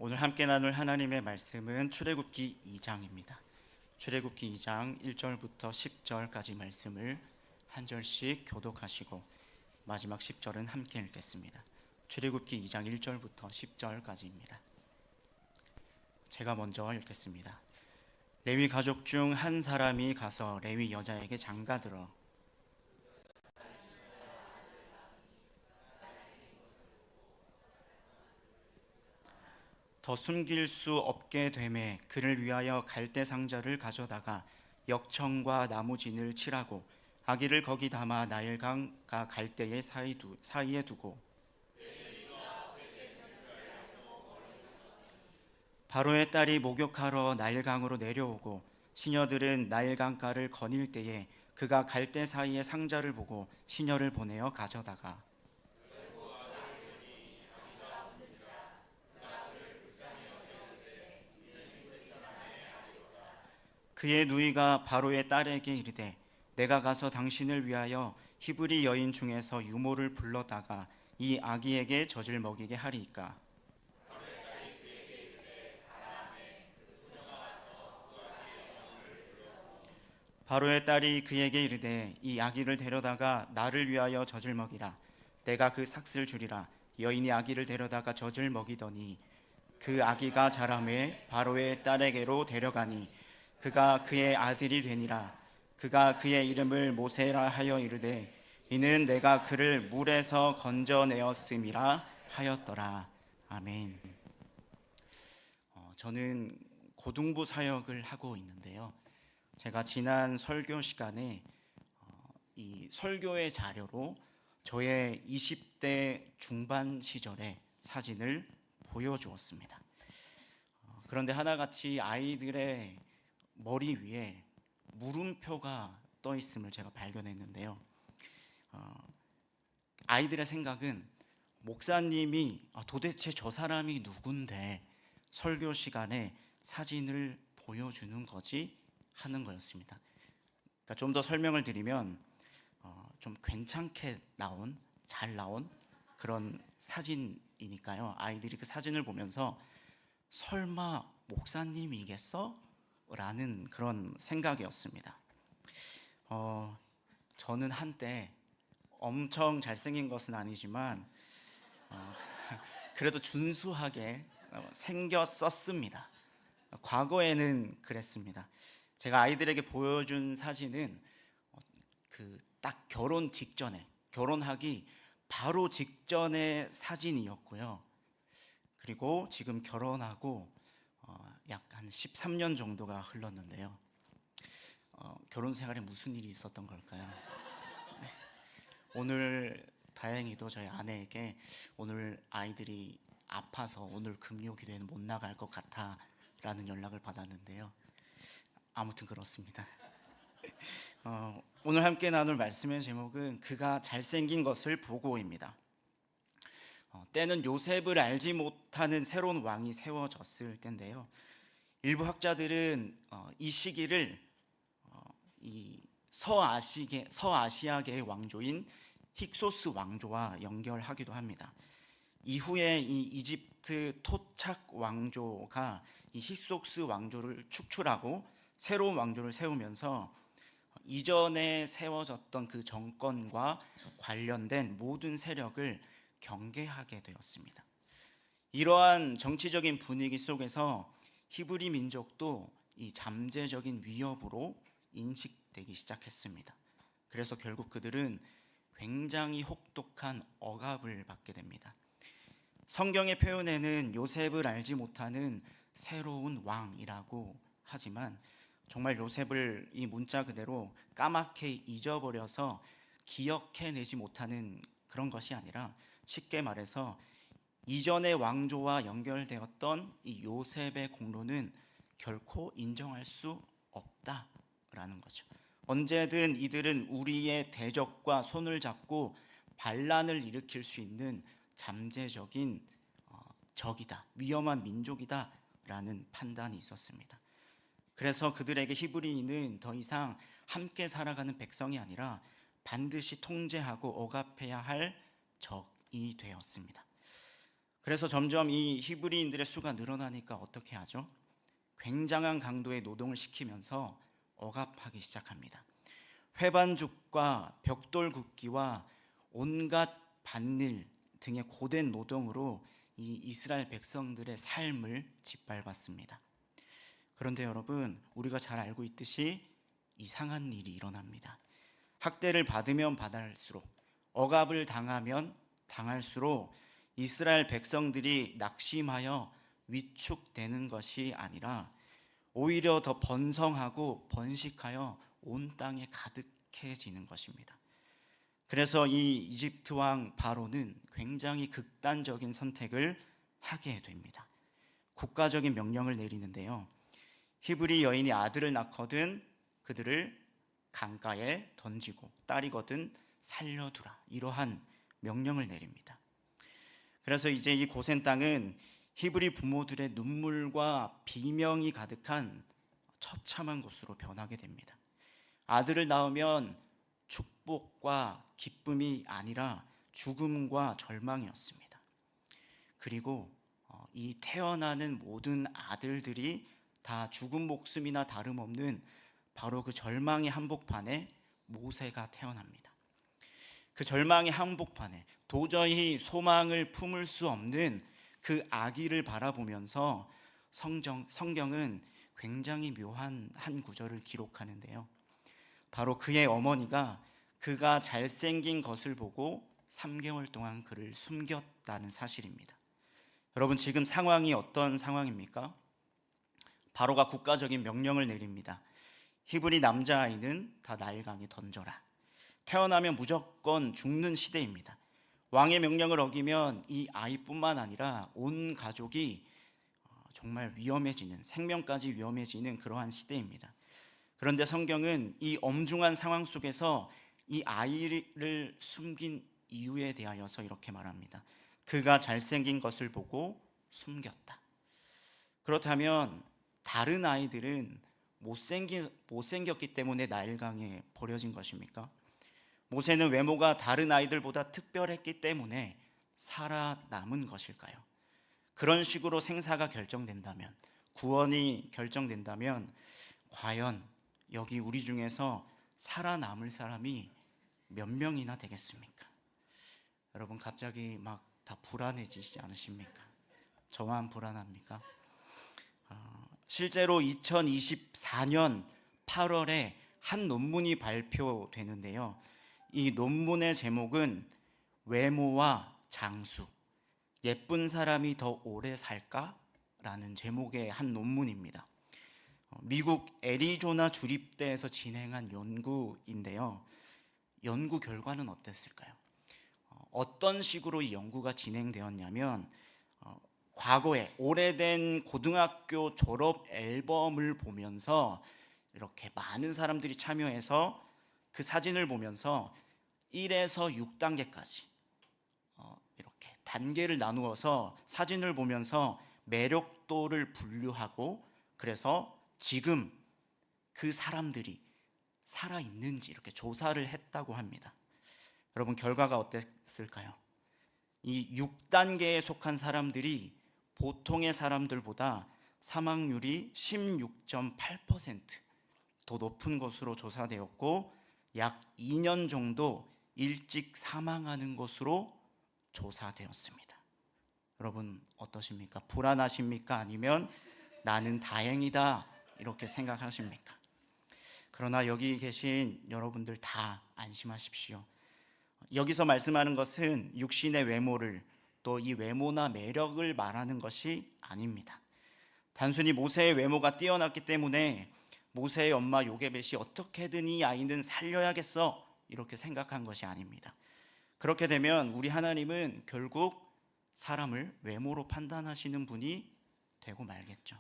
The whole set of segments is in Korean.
오늘 함께 나눌 하나님의 말씀은 출애굽기 2장입니다. 출애굽기 2장 1절부터 10절까지 말씀을 한 절씩 교독하시고 마지막 10절은 함께 읽겠습니다. 출애굽기 2장 1절부터 10절까지입니다. 제가 먼저 읽겠습니다. 레위 가족 중 한 사람이 가서 레위 여자에게 장가들어 더 숨길 수 없게 되매 그를 위하여 갈대 상자를 가져다가 역청과 나무진을 칠하고 아기를 거기 담아 나일강과 갈대의 사이에 두고 바로의 딸이 목욕하러 나일강으로 내려오고 시녀들은 나일강가를 거닐 때에 그가 갈대 사이의 상자를 보고 시녀를 보내어 가져다가 그의 누이가 바로의 딸에게 이르되 내가 가서 당신을 위하여 히브리 여인 중에서 유모를 불러다가 이 아기에게 젖을 먹이게 하리이까. 바로의 딸이 그에게 이르되 이 아기를 데려다가 나를 위하여 젖을 먹이라. 내가 그 삭슬 주리라. 여인이 아기를 데려다가 젖을 먹이더니 그 아기가 자라매 바로의 딸에게로 데려가니 그가 그의 아들이 되니라. 그가 그의 이름을 모세라 하여 이르되 이는 내가 그를 물에서 건져내었음이라 하였더라. 아멘. 저는 고등부 사역을 하고 있는데요. 제가 지난 설교 시간에 이 설교의 자료로 저의 20대 중반 시절의 사진을 보여주었습니다. 그런데 하나같이 아이들의 머리 위에 물음표가 떠 있음을 제가 발견했는데요. 아이들의 생각은 목사님이 도대체 저 사람이 누군데 설교 시간에 사진을 보여주는 거지 하는 거였습니다. 그러니까 좀 더 설명을 드리면 좀 괜찮게 나온, 잘 나온 그런 사진이니까요. 아이들이 그 사진을 보면서 설마 목사님이겠어? 라는 그런 생각이었습니다. 저는 한때 엄청 잘생긴 것은 아니지만 그래도 준수하게 생겼었습니다. 과거에는 그랬습니다. 제가 아이들에게 보여준 사진은 그 딱 결혼 직전에, 결혼하기 바로 직전의 사진이었고요. 그리고 지금 결혼하고 약 한 13년 정도가 흘렀는데요. 결혼 생활에 무슨 일이 있었던 걸까요? 네. 오늘 다행히도 저희 아내에게 오늘 아이들이 아파서 오늘 금요 기도회는 못 나갈 것 같아 라는 연락을 받았는데요. 아무튼 그렇습니다. 오늘 함께 나눌 말씀의 제목은 그가 잘생긴 것을 보고입니다. 때는 요셉을 알지 못하는 새로운 왕이 세워졌을 때인데요. 일부 학자들은 이 시기를 이 서아시아계의 왕조인 힉소스 왕조와 연결하기도 합니다. 이후에 이 이집트 토착 왕조가 이 힉소스 왕조를 축출하고 새로운 왕조를 세우면서 이전에 세워졌던 그 정권과 관련된 모든 세력을 경계하게 되었습니다. 이러한 정치적인 분위기 속에서 히브리 민족도 이 잠재적인 위협으로 인식되기 시작했습니다. 그래서 결국 그들은 굉장히 혹독한 억압을 받게 됩니다. 성경의 표현에는 요셉을 알지 못하는 새로운 왕이라고 하지만 정말 요셉을 이 문자 그대로 까맣게 잊어버려서 기억해내지 못하는 그런 것이 아니라 쉽게 말해서 이전의 왕조와 연결되었던 이 요셉의 공로는 결코 인정할 수 없다라는 거죠. 언제든 이들은 우리의 대적과 손을 잡고 반란을 일으킬 수 있는 잠재적인 적이다, 위험한 민족이다라는 판단이 있었습니다. 그래서 그들에게 히브리인은 더 이상 함께 살아가는 백성이 아니라 반드시 통제하고 억압해야 할 적이 되었습니다. 그래서 점점 이 히브리인들의 수가 늘어나니까 어떻게 하죠? 굉장한 강도의 노동을 시키면서 억압하기 시작합니다. 회반죽과 벽돌 굽기와 온갖 밭일 등의 고된 노동으로 이 이스라엘 백성들의 삶을 짓밟았습니다. 그런데 여러분, 우리가 잘 알고 있듯이 이상한 일이 일어납니다. 학대를 받으면 받을수록, 억압을 당하면 당할수록 이스라엘 백성들이 낙심하여 위축되는 것이 아니라 오히려 더 번성하고 번식하여 온 땅에 가득해지는 것입니다. 그래서 이 이집트 왕 바로는 굉장히 극단적인 선택을 하게 됩니다. 국가적인 명령을 내리는데요. 히브리 여인이 아들을 낳거든 그들을 강가에 던지고 딸이거든 살려두라, 이러한 명령을 내립니다. 그래서 이제 이 고센 땅은 히브리 부모들의 눈물과 비명이 가득한 처참한 곳으로 변하게 됩니다. 아들을 낳으면 축복과 기쁨이 아니라 죽음과 절망이었습니다. 그리고 이 태어나는 모든 아들들이 다 죽은 목숨이나 다름없는 바로 그 절망의 한복판에 모세가 태어납니다. 그 절망의 한복판에 도저히 소망을 품을 수 없는 그 아기를 바라보면서 성경은 굉장히 묘한 한 구절을 기록하는데요. 바로 그의 어머니가 그가 잘생긴 것을 보고 3개월 동안 그를 숨겼다는 사실입니다. 여러분, 지금 상황이 어떤 상황입니까? 바로가 국가적인 명령을 내립니다. 히브리 남자아이는 다 나일강에 던져라. 태어나면 무조건 죽는 시대입니다. 왕의 명령을 어기면 이 아이뿐만 아니라 온 가족이 정말 위험해지는, 생명까지 위험해지는 그러한 시대입니다. 그런데 성경은 이 엄중한 상황 속에서 이 아이를 숨긴 이유에 대하여서 이렇게 말합니다. 그가 잘생긴 것을 보고 숨겼다. 그렇다면 다른 아이들은 못생겼기 때문에 나일강에 버려진 것입니까? 모세는 외모가 다른 아이들보다 특별했기 때문에 살아남은 것일까요? 그런 식으로 생사가 결정된다면, 구원이 결정된다면 과연 여기 우리 중에서 살아남을 사람이 몇 명이나 되겠습니까? 여러분, 갑자기 막 다 불안해지지 않으십니까? 저만 불안합니까? 실제로 2024년 8월에 한 논문이 발표되는데요. 이 논문의 제목은 외모와 장수, 예쁜 사람이 더 오래 살까? 라는 제목의 한 논문입니다. 미국 애리조나 주립대에서 진행한 연구인데요. 연구 결과는 어땠을까요? 어떤 식으로 이 연구가 진행되었냐면 과거에 오래된 고등학교 졸업 앨범을 보면서 이렇게 많은 사람들이 참여해서 그 사진을 보면서 1에서 6단계까지 이렇게 단계를 나누어서 사진을 보면서 매력도를 분류하고, 그래서 지금 그 사람들이 살아있는지 이렇게 조사를 했다고 합니다. 여러분, 결과가 어땠을까요? 이 6단계에 속한 사람들이 보통의 사람들보다 사망률이 16.8% 더 높은 것으로 조사되었고, 약 2년 정도 일찍 사망하는 것으로 조사되었습니다. 여러분, 어떠십니까? 불안하십니까? 아니면 나는 다행이다 이렇게 생각하십니까? 그러나 여기 계신 여러분들 다 안심하십시오. 여기서 말씀하는 것은 육신의 외모를, 또 이 외모나 매력을 말하는 것이 아닙니다. 단순히 모세의 외모가 뛰어났기 때문에 모세의 엄마 요게벳이 어떻게든 이 아이는 살려야겠어 이렇게 생각한 것이 아닙니다. 그렇게 되면 우리 하나님은 결국 사람을 외모로 판단하시는 분이 되고 말겠죠.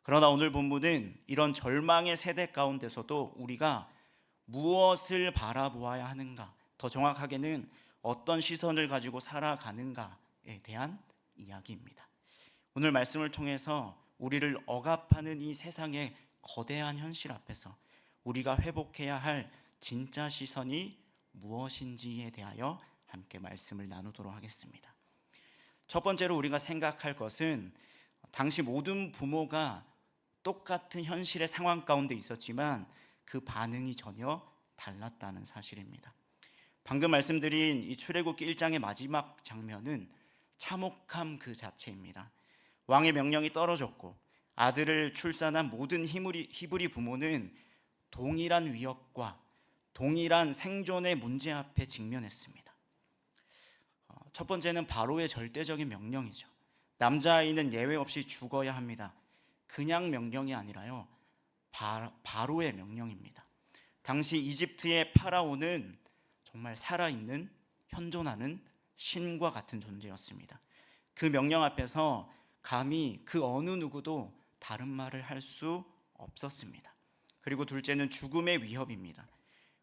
그러나 오늘 본문은 이런 절망의 세대 가운데서도 우리가 무엇을 바라보아야 하는가, 더 정확하게는 어떤 시선을 가지고 살아가는가에 대한 이야기입니다. 오늘 말씀을 통해서 우리를 억압하는 이 세상의 거대한 현실 앞에서 우리가 회복해야 할 진짜 시선이 무엇인지에 대하여 함께 말씀을 나누도록 하겠습니다. 첫 번째로 우리가 생각할 것은 당시 모든 부모가 똑같은 현실의 상황 가운데 있었지만 그 반응이 전혀 달랐다는 사실입니다. 방금 말씀드린 이 출애굽기 1장의 마지막 장면은 참혹함 그 자체입니다. 왕의 명령이 떨어졌고 아들을 출산한 모든 히브리 부모는 동일한 위협과 동일한 생존의 문제 앞에 직면했습니다. 첫 번째는 바로의 절대적인 명령이죠. 남자아이는 예외 없이 죽어야 합니다. 그냥 명령이 아니라요, 바로의 명령입니다. 당시 이집트의 파라오는 정말 살아있는, 현존하는 신과 같은 존재였습니다. 그 명령 앞에서 감히 그 어느 누구도 다른 말을 할 수 없었습니다. 그리고 둘째는 죽음의 위협입니다.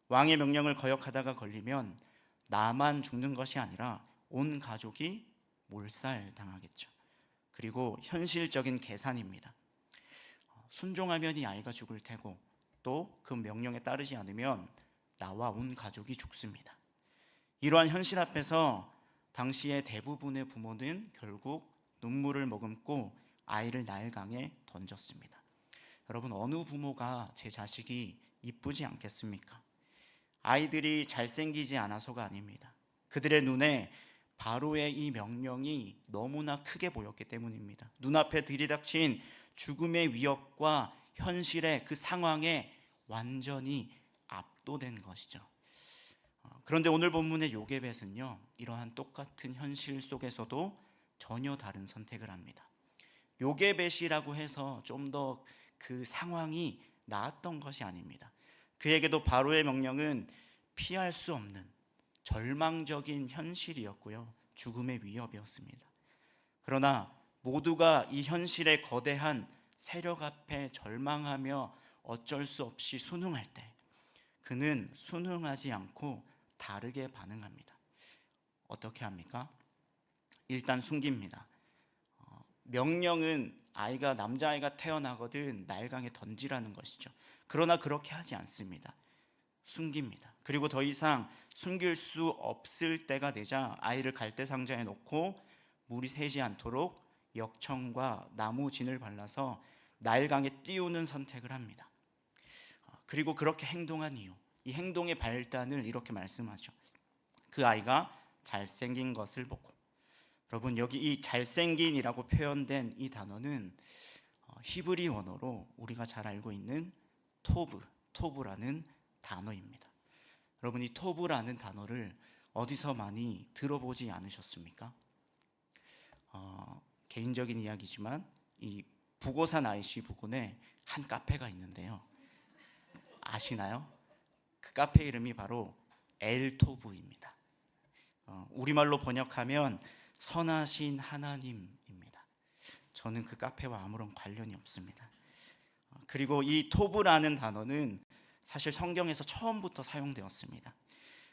왕의 명령을 거역하다가 걸리면 나만 죽는 것이 아니라 온 가족이 몰살당하겠죠. 그리고 현실적인 계산입니다. 순종하면 이 아이가 죽을 테고 또 그 명령에 따르지 않으면 나와 온 가족이 죽습니다. 이러한 현실 앞에서 당시의 대부분의 부모는 결국 눈물을 머금고 아이를 나일강에 던졌습니다. 여러분, 어느 부모가 제 자식이 이쁘지 않겠습니까? 아이들이 잘생기지 않아서가 아닙니다. 그들의 눈에 바로의 이 명령이 너무나 크게 보였기 때문입니다. 눈앞에 들이닥친 죽음의 위협과 현실의 그 상황에 완전히 압도된 것이죠. 그런데 오늘 본문의 요게벳은요, 이러한 똑같은 현실 속에서도 전혀 다른 선택을 합니다. 요게벳이라고 해서 좀 더 그 상황이 나았던 것이 아닙니다. 그에게도 바로의 명령은 피할 수 없는 절망적인 현실이었고요, 죽음의 위협이었습니다. 그러나 모두가 이 현실의 거대한 세력 앞에 절망하며 어쩔 수 없이 순응할 때 그는 순응하지 않고 다르게 반응합니다. 어떻게 합니까? 일단 숨깁니다. 명령은 남자아이가 태어나거든 나일강에 던지라는 것이죠. 그러나 그렇게 하지 않습니다. 숨깁니다. 그리고 더 이상 숨길 수 없을 때가 되자 아이를 갈대 상자에 넣고 물이 새지 않도록 역청과 나무 진을 발라서 나일강에 띄우는 선택을 합니다. 그리고 그렇게 행동한 이유, 이 행동의 발단을 이렇게 말씀하죠. 그 아이가 잘생긴 것을 보고. 여러분, 여기 이 잘생긴이라고 표현된 이 단어는 히브리 원어로 우리가 잘 알고 있는 토브라는 단어입니다. 여러분, 이 토브라는 단어를 어디서 많이 들어보지 않으셨습니까? 개인적인 이야기지만 이 부고산 IC 부근에 한 카페가 있는데요, 아시나요? 그 카페 이름이 바로 엘토브입니다. 우리말로 번역하면 선하신 하나님입니다. 저는 그 카페와 아무런 관련이 없습니다. 그리고 이 토브라는 단어는 사실 성경에서 처음부터 사용되었습니다.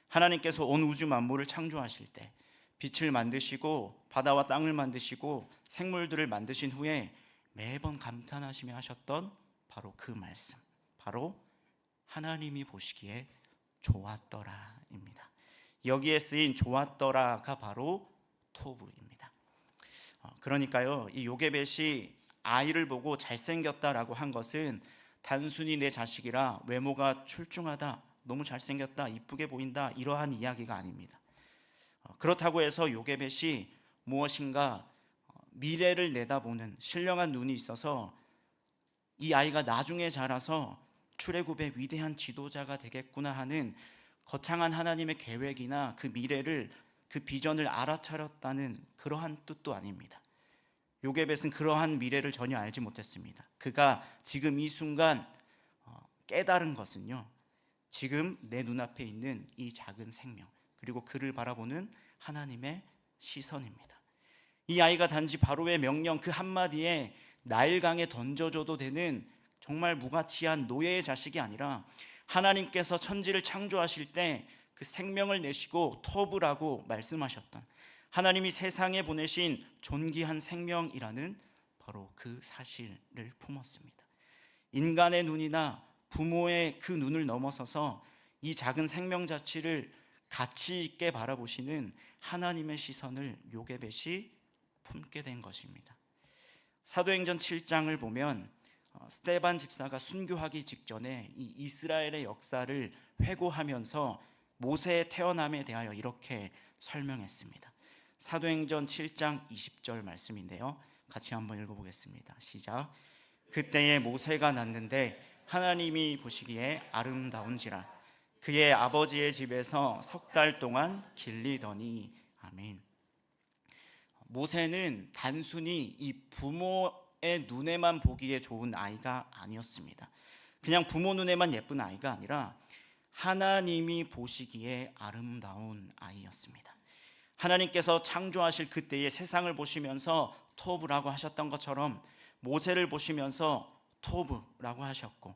하나님께서 온 우주 만물을 창조하실 때 빛을 만드시고 바다와 땅을 만드시고 생물들을 만드신 후에 매번 감탄하시며 하셨던 바로 그 말씀, 바로 하나님이 보시기에 좋았더라입니다. 여기에 쓰인 좋았더라가 바로 토브입니다. 그러니까요, 이 요게벳이 아이를 보고 잘생겼다라고 한 것은 단순히 내 자식이라 외모가 출중하다, 너무 잘생겼다, 이쁘게 보인다, 이러한 이야기가 아닙니다. 그렇다고 해서 요게벳이 무엇인가 미래를 내다보는 신령한 눈이 있어서 이 아이가 나중에 자라서 출애굽의 위대한 지도자가 되겠구나 하는 거창한 하나님의 계획이나 그 미래를, 그 비전을 알아차렸다는 그러한 뜻도 아닙니다. 요게벳은 그러한 미래를 전혀 알지 못했습니다. 그가 지금 이 순간 깨달은 것은요, 지금 내 눈앞에 있는 이 작은 생명, 그리고 그를 바라보는 하나님의 시선입니다. 이 아이가 단지 바로의 명령 그 한마디에 나일강에 던져줘도 되는 정말 무가치한 노예의 자식이 아니라 하나님께서 천지를 창조하실 때 그 생명을 내시고 터부라고 말씀하셨던 하나님이 세상에 보내신 존귀한 생명이라는 바로 그 사실을 품었습니다. 인간의 눈이나 부모의 그 눈을 넘어서서 이 작은 생명 자체를 가치 있게 바라보시는 하나님의 시선을 요게벳이 품게 된 것입니다. 사도행전 7장을 보면 스데반 집사가 순교하기 직전에 이 이스라엘의 역사를 회고하면서 모세의 태어남에 대하여 이렇게 설명했습니다. 사도행전 7장 20절 말씀인데요, 같이 한번 읽어보겠습니다. 시작. 그때에 모세가 났는데 하나님이 보시기에 아름다운지라 그의 아버지의 집에서 석 달 동안 길리더니. 아멘. 모세는 단순히 이 부모의 눈에만 보기에 좋은 아이가 아니었습니다. 그냥 부모 눈에만 예쁜 아이가 아니라 하나님이 보시기에 아름다운 아이였습니다. 하나님께서 창조하실 그때의 세상을 보시면서 토브라고 하셨던 것처럼 모세를 보시면서 토브라고 하셨고,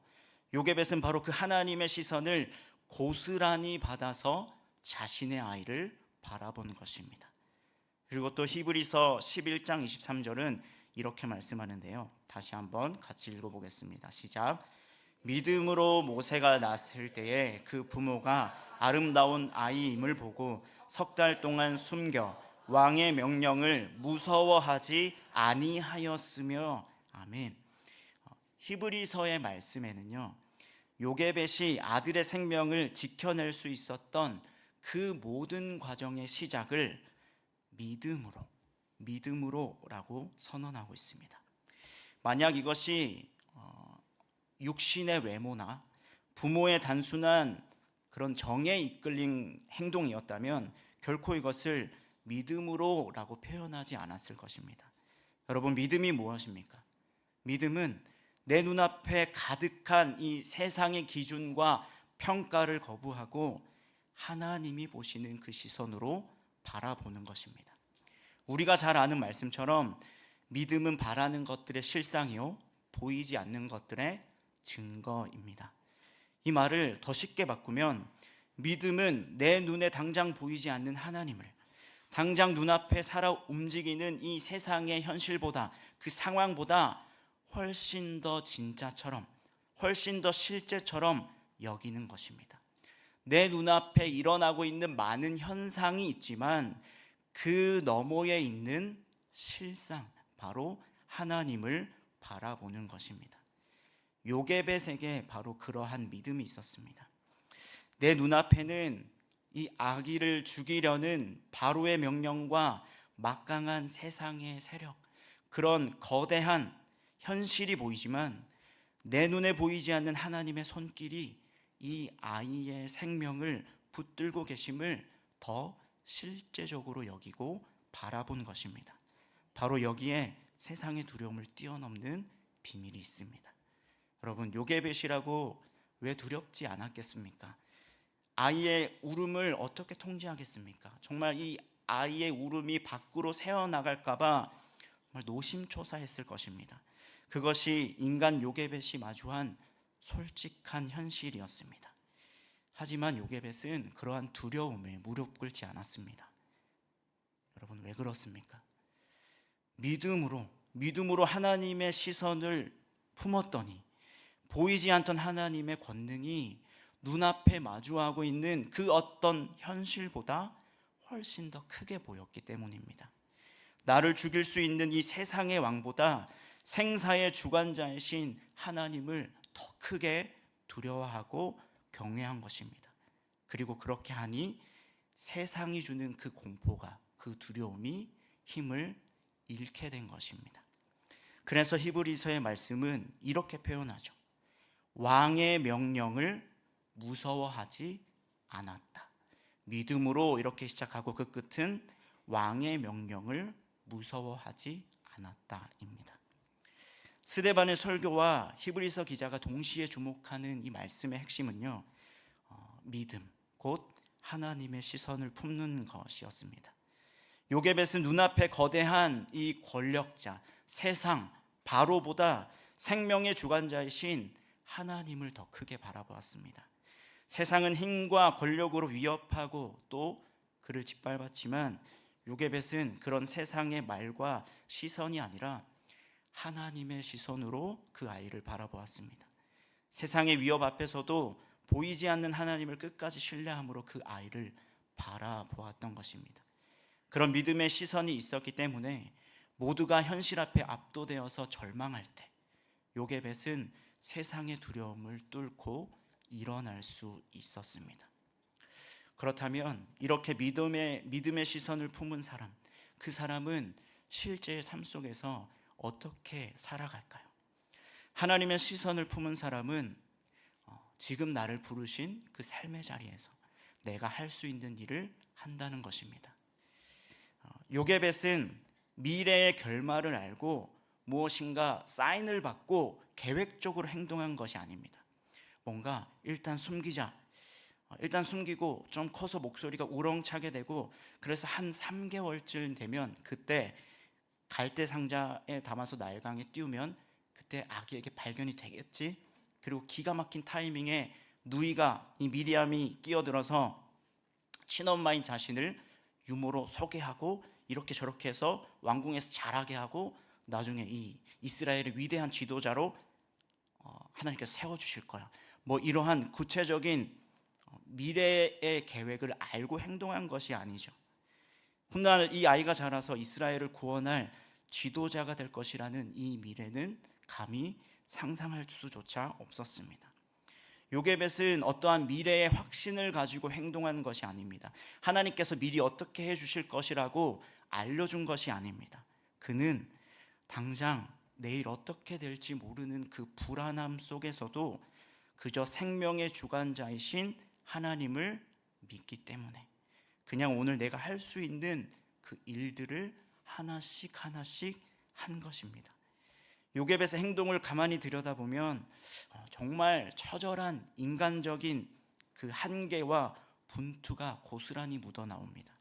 요게벳은 바로 그 하나님의 시선을 고스란히 받아서 자신의 아이를 바라본 것입니다. 그리고 또 히브리서 11장 23절은 이렇게 말씀하는데요, 다시 한번 같이 읽어보겠습니다. 시작. 믿음으로 모세가 낳았을 때에 그 부모가 아름다운 아이임을 보고 석 달 동안 숨겨 왕의 명령을 무서워하지 아니하였으며. 아멘. 히브리서의 말씀에는요, 요게벳이 아들의 생명을 지켜낼 수 있었던 그 모든 과정의 시작을 믿음으로라고 선언하고 있습니다. 만약 이것이 육신의 외모나 부모의 단순한 그런 정에 이끌린 행동이었다면 결코 이것을 믿음으로라고 표현하지 않았을 것입니다. 여러분, 믿음이 무엇입니까? 믿음은 내 눈앞에 가득한 이 세상의 기준과 평가를 거부하고 하나님이 보시는 그 시선으로 바라보는 것입니다. 우리가 잘 아는 말씀처럼 믿음은 바라는 것들의 실상이요 보이지 않는 것들의 증거입니다. 이 말을 더 쉽게 바꾸면 믿음은 내 눈에 당장 보이지 않는 하나님을, 당장 눈앞에 살아 움직이는 이 세상의 현실보다, 그 상황보다 훨씬 더 진짜처럼, 훨씬 더 실제처럼 여기는 것입니다. 내 눈앞에 일어나고 있는 많은 현상이 있지만 그 너머에 있는 실상, 바로 하나님을 바라보는 것입니다. 요게벳에게 바로 그러한 믿음이 있었습니다. 내 눈앞에는 이 아기를 죽이려는 바로의 명령과 막강한 세상의 세력, 그런 거대한 현실이 보이지만 내 눈에 보이지 않는 하나님의 손길이 이 아이의 생명을 붙들고 계심을 더 실제적으로 여기고 바라본 것입니다. 바로 여기에 세상의 두려움을 뛰어넘는 비밀이 있습니다. 여러분, 요게벳이라고 왜 두렵지 않았겠습니까? 아이의 울음을 어떻게 통제하겠습니까? 정말 이 아이의 울음이 밖으로 새어나갈까봐 정말 노심초사했을 것입니다. 그것이 인간 요게벳이 마주한 솔직한 현실이었습니다. 하지만 요게벳은 그러한 두려움에 무릎 꿇지 않았습니다. 여러분, 왜 그렇습니까? 믿음으로 하나님의 시선을 품었더니 보이지 않던 하나님의 권능이 눈앞에 마주하고 있는 그 어떤 현실보다 훨씬 더 크게 보였기 때문입니다. 나를 죽일 수 있는 이 세상의 왕보다 생사의 주관자이신 하나님을 더 크게 두려워하고 경외한 것입니다. 그리고 그렇게 하니 세상이 주는 그 공포가, 그 두려움이 힘을 잃게 된 것입니다. 그래서 히브리서의 말씀은 이렇게 표현하죠. 왕의 명령을 무서워하지 않았다. 믿음으로 이렇게 시작하고 그 끝은 왕의 명령을 무서워하지 않았다입니다. 스데반의 설교와 히브리서 기자가 동시에 주목하는 이 말씀의 핵심은요, 믿음, 곧 하나님의 시선을 품는 것이었습니다. 요게벳은 눈앞에 거대한 이 권력자, 세상, 바로보다 생명의 주관자이신 하나님을 더 크게 바라보았습니다. 세상은 힘과 권력으로 위협하고 또 그를 짓밟았지만 요게벳은 그런 세상의 말과 시선이 아니라 하나님의 시선으로 그 아이를 바라보았습니다. 세상의 위협 앞에서도 보이지 않는 하나님을 끝까지 신뢰함으로 그 아이를 바라보았던 것입니다. 그런 믿음의 시선이 있었기 때문에 모두가 현실 앞에 압도되어서 절망할 때 요게벳은 세상의 두려움을 뚫고 일어날 수 있었습니다. 그렇다면 이렇게 믿음의 시선을 품은 사람, 그 사람은 실제의 삶 속에서 어떻게 살아갈까요? 하나님의 시선을 품은 사람은 지금 나를 부르신 그 삶의 자리에서 내가 할 수 있는 일을 한다는 것입니다. 요게벳은 미래의 결말을 알고 무엇인가 사인을 받고 계획적으로 행동한 것이 아닙니다. 뭔가 일단 숨기고 좀 커서 목소리가 우렁차게 되고, 그래서 한 3개월쯤 되면 그때 갈대 상자에 담아서 나일강에 띄우면 그때 아기에게 발견이 되겠지. 그리고 기가 막힌 타이밍에 누이가, 이 미리암이 끼어들어서 친엄마인 자신을 유모로 소개하고 이렇게 저렇게 해서 왕궁에서 자라게 하고 나중에 이 이스라엘의 위대한 지도자로 하나님께서 세워주실 거야. 뭐 이러한 구체적인 미래의 계획을 알고 행동한 것이 아니죠. 훗날 이 아이가 자라서 이스라엘을 구원할 지도자가 될 것이라는 이 미래는 감히 상상할 수조차 없었습니다. 요게벳은 어떠한 미래의 확신을 가지고 행동한 것이 아닙니다. 하나님께서 미리 어떻게 해주실 것이라고 알려준 것이 아닙니다. 그는 당장 내일 어떻게 될지 모르는 그 불안함 속에서도 그저 생명의 주관자이신 하나님을 믿기 때문에 그냥 오늘 내가 할 수 있는 그 일들을 하나씩 한 것입니다. 요게벳의 행동을 가만히 들여다보면 정말 처절한 인간적인 그 한계와 분투가 고스란히 묻어나옵니다.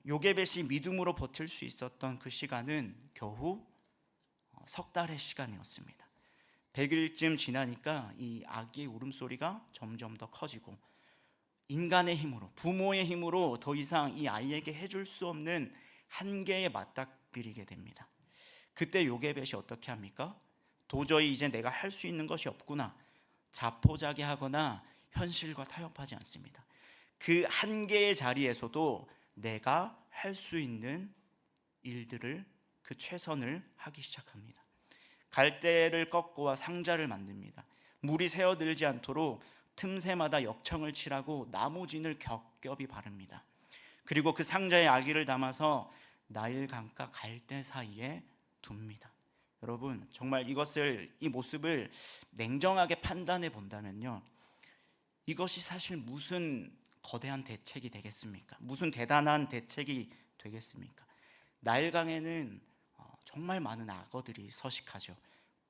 요게벳이 믿음으로 버틸 수 있었던 그 시간은 겨우 석 달의 시간이었습니다. 100일쯤 지나니까 이 아기의 울음소리가 점점 더 커지고 인간의 힘으로, 부모의 힘으로 더 이상 이 아이에게 해줄 수 없는 한계에 맞닥뜨리게 됩니다. 그때 요게벳이 어떻게 합니까? 도저히 이제 내가 할 수 있는 것이 없구나, 자포자기하거나 현실과 타협하지 않습니다. 그 한계의 자리에서도 내가 할 수 있는 일들을, 그 최선을 하기 시작합니다. 갈대를 꺾고와 상자를 만듭니다. 물이 새어들지 않도록 틈새마다 역청을 칠하고 나무진을 겹겹이 바릅니다. 그리고 그 상자에 아기를 담아서 나일강과 갈대 사이에 둡니다. 여러분, 정말 이 모습을 냉정하게 판단해 본다면요, 이것이 사실 무슨 거대한 대책이 되겠습니까? 무슨 대단한 대책이 되겠습니까? 나일강에는 정말 많은 악어들이 서식하죠.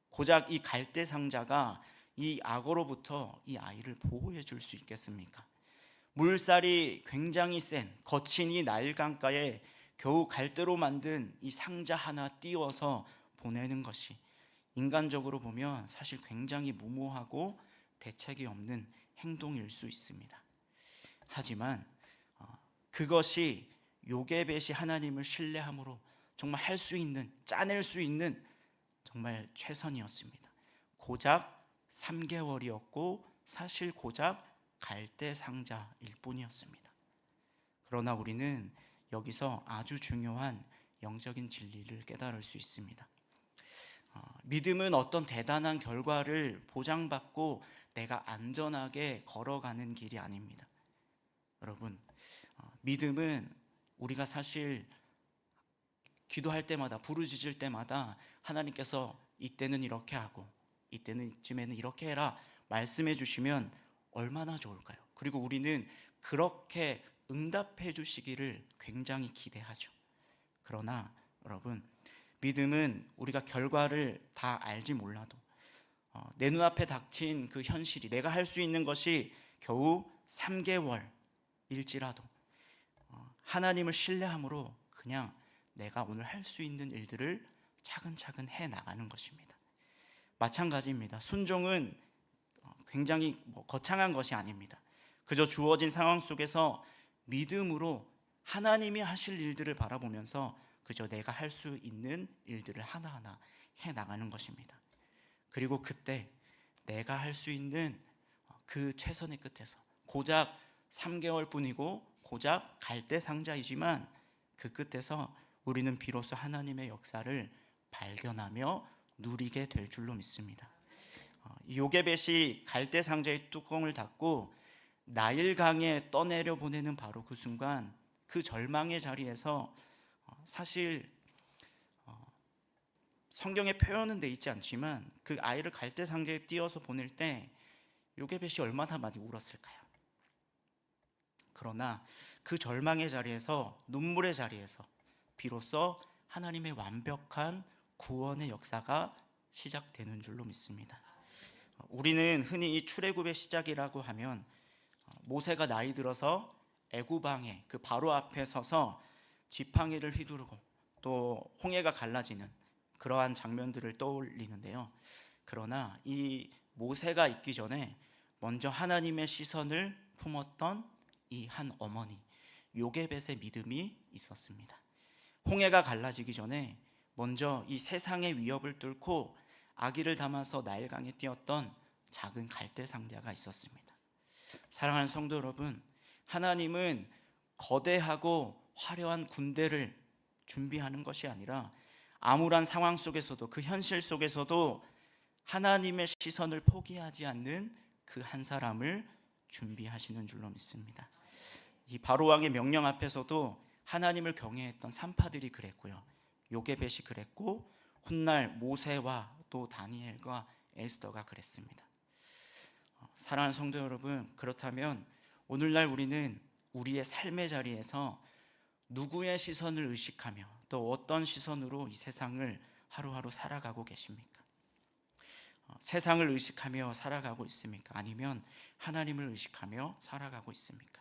고작 이 갈대 상자가 이 악어로부터 이 아이를 보호해 줄 수 있겠습니까? 물살이 굉장히 센 거친 이 나일강가에 겨우 갈대로 만든 이 상자 하나 띄워서 보내는 것이 인간적으로 보면 사실 굉장히 무모하고 대책이 없는 행동일 수 있습니다. 하지만 그것이 요게벳이 하나님을 신뢰함으로 정말 할 수 있는, 짜낼 수 있는 정말 최선이었습니다. 고작 3개월이었고 사실 고작 갈대 상자일 뿐이었습니다. 그러나 우리는 여기서 아주 중요한 영적인 진리를 깨달을 수 있습니다. 믿음은 어떤 대단한 결과를 보장받고 내가 안전하게 걸어가는 길이 아닙니다. 여러분, 믿음은 우리가 사실 기도할 때마다, 부르짖을 때마다 하나님께서 이때는 이렇게 하고 이때는 이쯤에는 이렇게 해라 말씀해 주시면 얼마나 좋을까요? 그리고 우리는 그렇게 응답해 주시기를 굉장히 기대하죠. 그러나 여러분, 믿음은 우리가 결과를 다 알지 몰라도 내 눈앞에 닥친 그 현실이, 내가 할 수 있는 것이 겨우 3개월일지라도 하나님을 신뢰함으로 그냥 내가 오늘 할 수 있는 일들을 차근차근 해 나가는 것입니다. 마찬가지입니다. 순종은 굉장히 거창한 것이 아닙니다. 그저 주어진 상황 속에서 믿음으로 하나님이 하실 일들을 바라보면서 그저 내가 할 수 있는 일들을 하나하나 해 나가는 것입니다. 그리고 그때 내가 할 수 있는 그 최선의 끝에서 고작 3개월 뿐이고 고작 갈대 상자이지만 그 끝에서 우리는 비로소 하나님의 역사를 발견하며 누리게 될 줄로 믿습니다. 요게벳이 갈대 상자의 뚜껑을 닫고 나일강에 떠내려 보내는 바로 그 순간, 그 절망의 자리에서 사실 성경에 표현은 돼 있지 않지만 그 아이를 갈대 상자에 띄어서 보낼 때 요게벳이 얼마나 많이 울었을까요? 그러나 그 절망의 자리에서, 눈물의 자리에서 비로소 하나님의 완벽한 구원의 역사가 시작되는 줄로 믿습니다. 우리는 흔히 이 출애굽의 시작이라고 하면 모세가 나이 들어서 애굽왕의 그 바로 앞에 서서 지팡이를 휘두르고 또 홍해가 갈라지는 그러한 장면들을 떠올리는데요. 그러나 이 모세가 있기 전에 먼저 하나님의 시선을 품었던 이 한 어머니 요게벳의 믿음이 있었습니다. 홍해가 갈라지기 전에 먼저 이 세상의 위협을 뚫고 아기를 담아서 나일강에 띄었던 작은 갈대 상자가 있었습니다. 사랑하는 성도 여러분, 하나님은 거대하고 화려한 군대를 준비하는 것이 아니라 암울한 상황 속에서도, 그 현실 속에서도 하나님의 시선을 포기하지 않는 그 한 사람을 준비하시는 줄로 믿습니다. 이 바로왕의 명령 앞에서도 하나님을 경외했던 산파들이 그랬고요, 요게벳이 그랬고, 훗날 모세와 또 다니엘과 에스더가 그랬습니다. 사랑하는 성도 여러분, 그렇다면 오늘날 우리는 우리의 삶의 자리에서 누구의 시선을 의식하며 또 어떤 시선으로 이 세상을 하루하루 살아가고 계십니까? 세상을 의식하며 살아가고 있습니까? 아니면 하나님을 의식하며 살아가고 있습니까?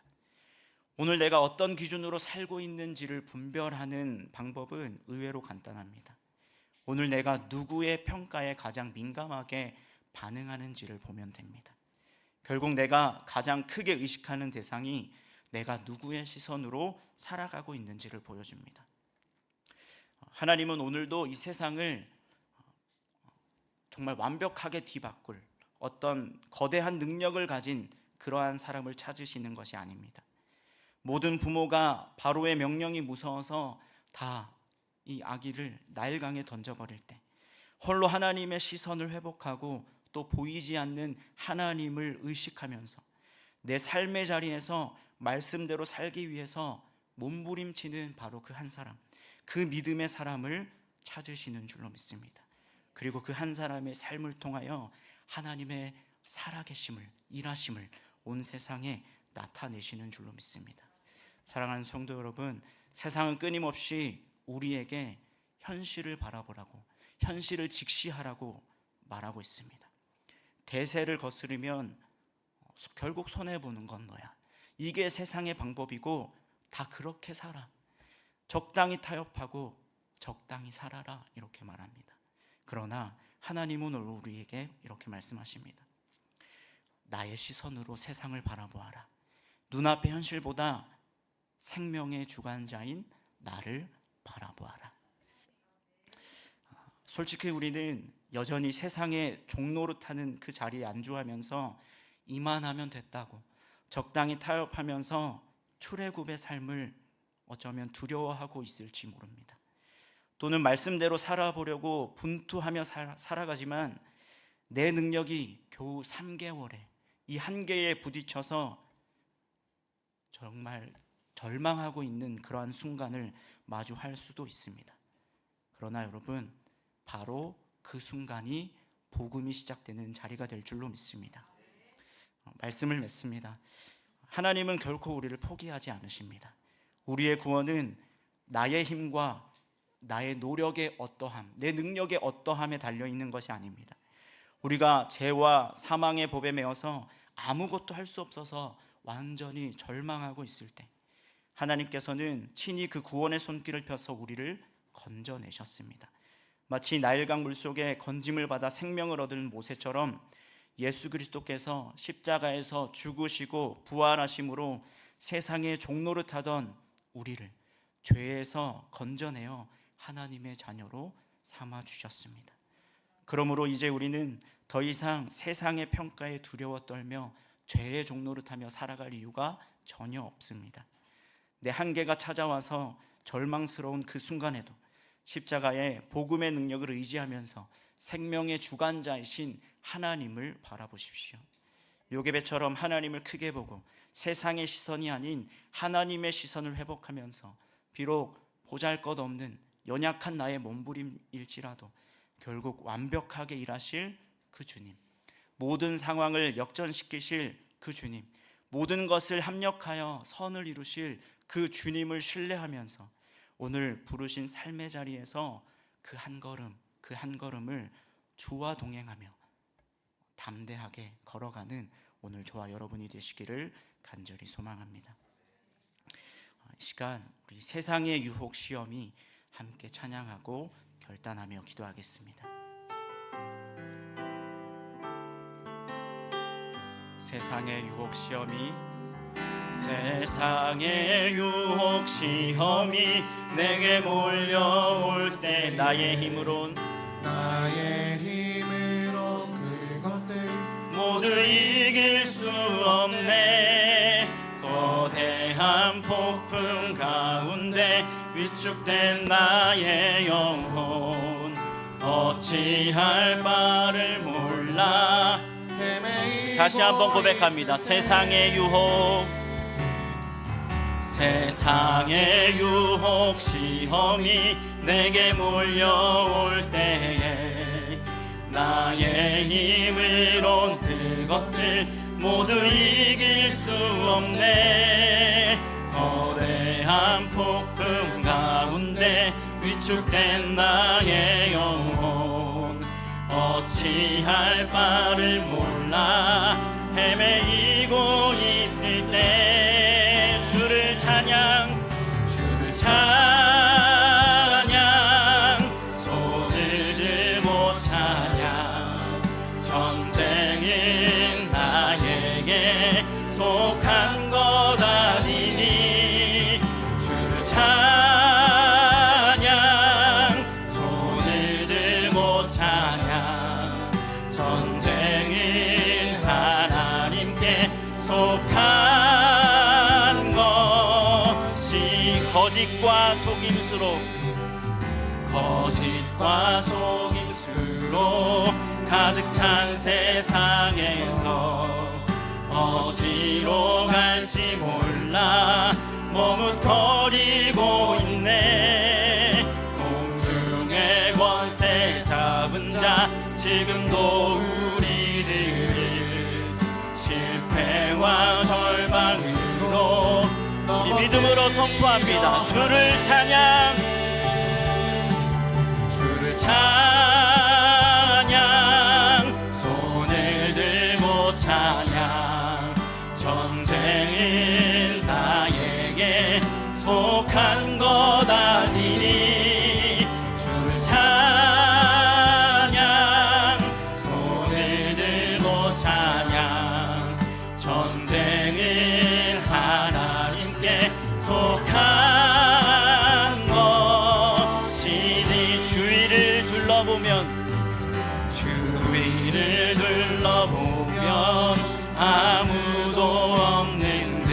오늘 내가 어떤 기준으로 살고 있는지를 분별하는 방법은 의외로 간단합니다. 오늘 내가 누구의 평가에 가장 민감하게 반응하는지를 보면 됩니다. 결국 내가 가장 크게 의식하는 대상이 내가 누구의 시선으로 살아가고 있는지를 보여줍니다. 하나님은 오늘도 이 세상을 정말 완벽하게 뒤바꿀 어떤 거대한 능력을 가진 그러한 사람을 찾으시는 것이 아닙니다. 모든 부모가 바로의 명령이 무서워서 다 이 아기를 나일강에 던져버릴 때 홀로 하나님의 시선을 회복하고 또 보이지 않는 하나님을 의식하면서 내 삶의 자리에서 말씀대로 살기 위해서 몸부림치는 바로 그 한 사람, 그 믿음의 사람을 찾으시는 줄로 믿습니다. 그리고 그 한 사람의 삶을 통하여 하나님의 살아계심을, 일하심을 온 세상에 나타내시는 줄로 믿습니다. 사랑하는 성도 여러분, 세상은 끊임없이 우리에게 현실을 바라보라고, 현실을 직시하라고 말하고 있습니다. 대세를 거스르면 결국 손해보는 건 너야. 이게 세상의 방법이고 다 그렇게 살아. 적당히 타협하고 적당히 살아라, 이렇게 말합니다. 그러나 하나님은 우리에게 이렇게 말씀하십니다. 나의 시선으로 세상을 바라보아라. 눈앞의 현실보다 생명의 주관자인 나를 바라보아라. 솔직히 우리는 여전히 세상의 종노릇하는 그 자리에 안주하면서 이만하면 됐다고 적당히 타협하면서 출애굽의 삶을 어쩌면 두려워하고 있을지 모릅니다. 또는 말씀대로 살아보려고 분투하며 살아가지만 내 능력이 겨우 3개월에 이 한계에 부딪혀서 정말 절망하고 있는 그러한 순간을 마주할 수도 있습니다. 그러나 여러분, 바로 그 순간이 복음이 시작되는 자리가 될 줄로 믿습니다. 말씀을 맺습니다. 하나님은 결코 우리를 포기하지 않으십니다. 우리의 구원은 나의 힘과 나의 노력의 어떠함, 내 능력의 어떠함에 달려있는 것이 아닙니다. 우리가 죄와 사망의 법에 매여서 아무것도 할 수 없어서 완전히 절망하고 있을 때 하나님께서는 친히 그 구원의 손길을 펴서 우리를 건져내셨습니다. 마치 나일강 물속에 건짐을 받아 생명을 얻은 모세처럼 예수 그리스도께서 십자가에서 죽으시고 부활하심으로 세상의 종노릇하던 우리를 죄에서 건져내어 하나님의 자녀로 삼아주셨습니다. 그러므로 이제 우리는 더 이상 세상의 평가에 두려워 떨며 죄의 종노릇하며 살아갈 이유가 전혀 없습니다. 내 한계가 찾아와서 절망스러운 그 순간에도 십자가의 복음의 능력을 의지하면서 생명의 주관자이신 하나님을 바라보십시오. 요게벳처럼 하나님을 크게 보고 세상의 시선이 아닌 하나님의 시선을 회복하면서 비록 보잘것없는 연약한 나의 몸부림일지라도 결국 완벽하게 일하실 그 주님, 모든 상황을 역전시키실 그 주님, 모든 것을 합력하여 선을 이루실 그 주님을 신뢰하면서 오늘 부르신 삶의 자리에서 그 한 걸음을 주와 동행하며 담대하게 걸어가는 오늘 저와 여러분이 되시기를 간절히 소망합니다. 이 시간 우리 세상의 유혹 시험이 함께 찬양하고 결단하며 기도하겠습니다. 세상의 유혹 시험이 내게 몰려올 때 나의 힘으론 그것들 모두 이길 수 없네. 거대한 폭풍 가운데 위축된 나의 영혼 어찌할 바를 몰라. 다시 한번 고백합니다. 세상의 유혹 시험이 내게 몰려올 때에 나의 힘으론 그것들 모두 이길 수 없네. 거대한 폭풍 가운데 위축된 나의 영혼 어찌할 바를 몰라. 헤매이고 있을 때 주를 찬양 손을 들고 찬양. 전쟁은 나에게 속한 것 아니니 주를 찬양 손을 들고 찬양. 전쟁은 하나님께 속한 것이 거짓과 속임수로 가득 찬 세상에서 어디로 갈지 몰라 머뭇거리고 있네. 공중의 권세 잡은 자 지금도 우리들을 실패와 절망으로 이 믿음으로 선포합니다. 주를 찬양 손을 들고 찬양. 전쟁은 나에게 속한 것 아니니 주를 찬양 손을 들고 찬양. 전쟁은 하나님께 속한 것이니. 주위를 둘러보면 아무도 없는 듯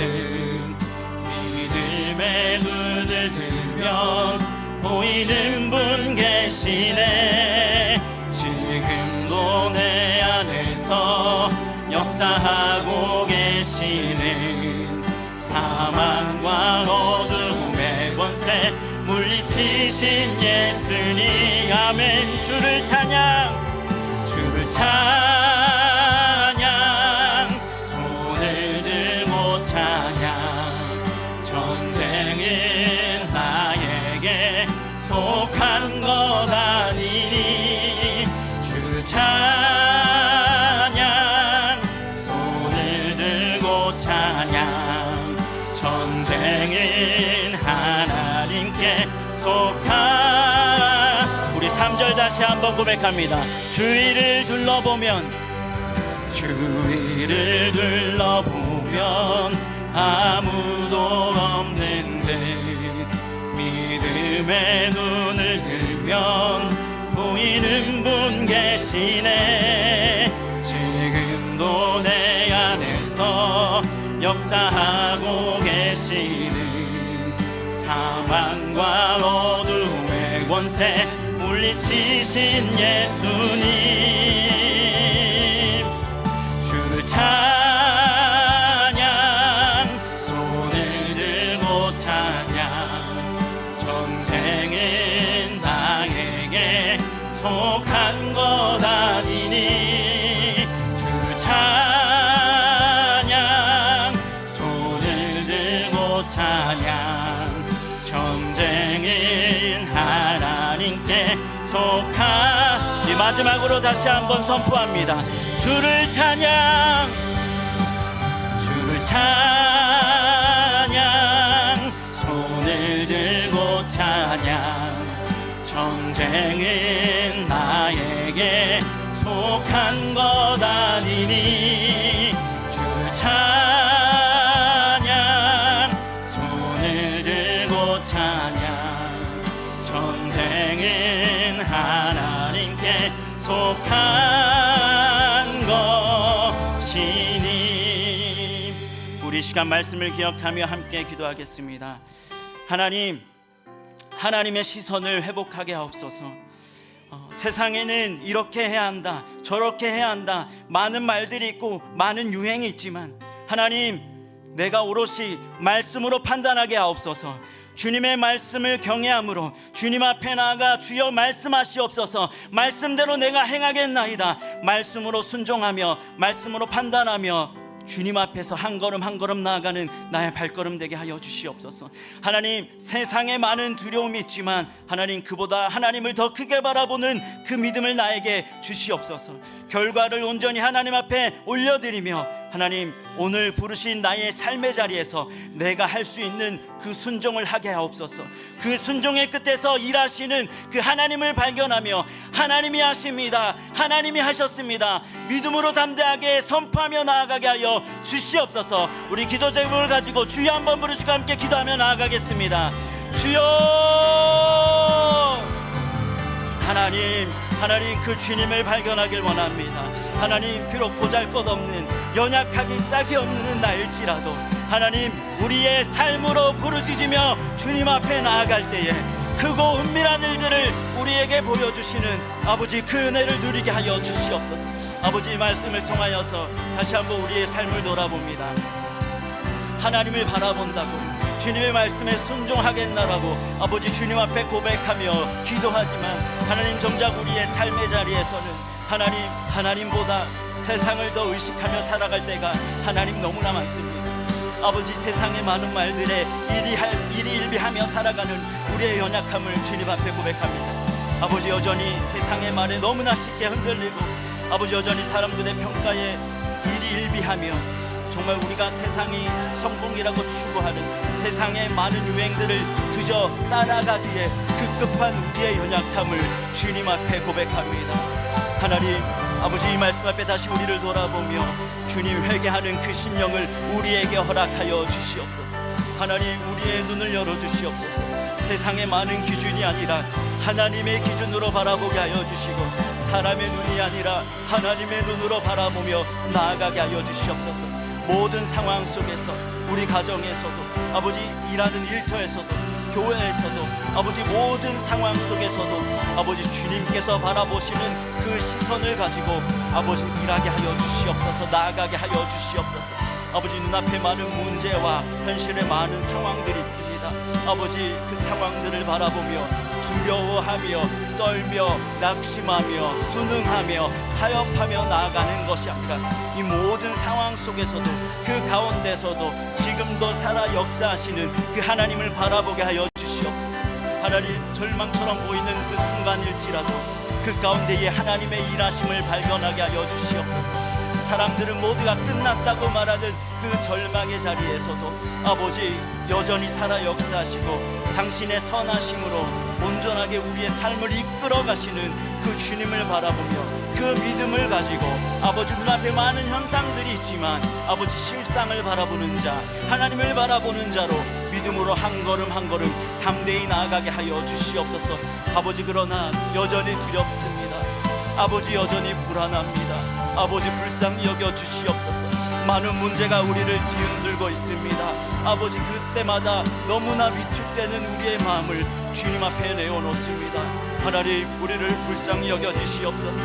믿음의 눈을 들면 보이는 분 계시네. 지금도 내 안에서 역사하고 계시는 사망과 어둠의 권세 물리치신 예수님. 아멘. 주를 찬양 손을 들고 찬양. 전쟁은 나에게 속한 것 아니니 주를 찬양 손을 들고 찬양. 전쟁은 하나님께 속한. 우리 3절 다시 한번 고백합니다. 주위를 둘러보면 아무도 없는 듯 믿음의 눈을 들면 보이는 분 계시네. 지금도 내 안에서 역사하고 계시는 사망과 죄와 어둠의 권세 물리치신 예수님, 주를 찬양, 손을 들고 찬양. 전쟁은 나에게 속한 것 아니니 주를 찬양, 손을 들고 찬양. 전쟁은 하나님께 속한. 이 마지막으로 다시 한번 선포합니다. 주를 찬양, 주를 찬양, 손을 들고 찬양. 전쟁은 나에게 속한 것 아니니 주를 찬양, 손을 들고 찬양. 전쟁은 하나님께 속한 것이니. 우리 시간 말씀을 기억하며 함께 기도하겠습니다. 하나님, 하나님의 시선을 회복하게 하옵소서. 세상에는 이렇게 해야 한다, 저렇게 해야 한다, 많은 말들이 있고 많은 유행이 있지만 하나님, 내가 오롯이 말씀으로 판단하게 하옵소서. 주님의 말씀을 경외함으로 주님 앞에 나아가 주여 말씀하시옵소서. 말씀대로 내가 행하겠나이다. 말씀으로 순종하며 말씀으로 판단하며 주님 앞에서 한 걸음 한 걸음 나아가는 나의 발걸음 되게 하여 주시옵소서. 하나님, 세상에 많은 두려움이 있지만 하나님, 그보다 하나님을 더 크게 바라보는 그 믿음을 나에게 주시옵소서. 결과를 온전히 하나님 앞에 올려드리며 하나님, 오늘 부르신 나의 삶의 자리에서 내가 할 수 있는 그 순종을 하게 하옵소서. 그 순종의 끝에서 일하시는 그 하나님을 발견하며 하나님이 하십니다, 하나님이 하셨습니다, 믿음으로 담대하게 선포하며 나아가게 하여 주시옵소서. 우리 기도 제목을 가지고 주여 한번 부르시고 함께 기도하며 나아가겠습니다. 주여, 하나님, 하나님, 그 주님을 발견하길 원합니다. 하나님, 비록 보잘것없는 연약하기 짝이 없는 나일지라도 하나님, 우리의 삶으로 부르짖으며 주님 앞에 나아갈 때에 크고 은밀한 일들을 우리에게 보여주시는 아버지, 그 은혜를 누리게 하여 주시옵소서. 아버지, 이 말씀을 통하여서 다시 한번 우리의 삶을 돌아봅니다. 하나님을 바라본다고, 주님의 말씀에 순종하겠나라고 아버지 주님 앞에 고백하며 기도하지만 하나님, 정작 우리의 삶의 자리에서는 하나님보다 세상을 더 의식하며 살아갈 때가 하나님 너무나 많습니다. 아버지, 세상의 많은 말들에 일희일비하며 살아가는 우리의 연약함을 주님 앞에 고백합니다. 아버지, 여전히 세상의 말에 너무나 쉽게 흔들리고 아버지, 여전히 사람들의 평가에 일희일비하며 정말 우리가 세상이 성공이라고 추구하는 세상의 많은 유행들을 그저 따라가기에 급급한 우리의 연약함을 주님 앞에 고백합니다. 하나님, 아버지, 이 말씀 앞에 다시 우리를 돌아보며 주님 회개하는 그 심령을 우리에게 허락하여 주시옵소서. 하나님, 우리의 눈을 열어주시옵소서. 세상의 많은 기준이 아니라 하나님의 기준으로 바라보게 하여 주시고, 사람의 눈이 아니라 하나님의 눈으로 바라보며 나아가게 하여 주시옵소서. 모든 상황 속에서, 우리 가정에서도, 아버지 일하는 일터에서도, 교회에서도, 아버지 모든 상황 속에서도 아버지 주님께서 바라보시는 그 시선을 가지고 아버지 일하게 하여 주시옵소서. 나아가게 하여 주시옵소서. 아버지, 눈앞에 많은 문제와 현실에 많은 상황들이 있습니다. 아버지, 그 상황들을 바라보며 두려워하며 떨며 낙심하며 순응하며 타협하며 나아가는 것이 아니라 이 모든 상황 속에서도, 그 가운데서도 지금도 살아 역사하시는 그 하나님을 바라보게 하여 주시옵소서. 하나님, 절망처럼 보이는 그 순간일지라도 그 가운데에 하나님의 일하심을 발견하게 하여 주시옵소서. 사람들은 모두가 끝났다고 말하는 그 절망의 자리에서도 아버지, 여전히 살아 역사하시고 당신의 선하심으로 온전하게 우리의 삶을 이끌어 가시는 그 주님을 바라보며 그 믿음을 가지고 아버지, 눈앞에 많은 현상들이 있지만 아버지, 실상을 바라보는 자, 하나님을 바라보는 자로 믿음으로 한 걸음 한 걸음 담대히 나아가게 하여 주시옵소서. 아버지, 그러나 여전히 두렵습니다. 아버지, 여전히 불안합니다. 아버지, 불쌍히 여겨 주시옵소서. 많은 문제가 우리를 뒤흔들고 있습니다. 아버지, 그때마다 너무나 위축되는 우리의 마음을 주님 앞에 내어놓습니다. 하나님, 우리를 불쌍히 여겨주시옵소서.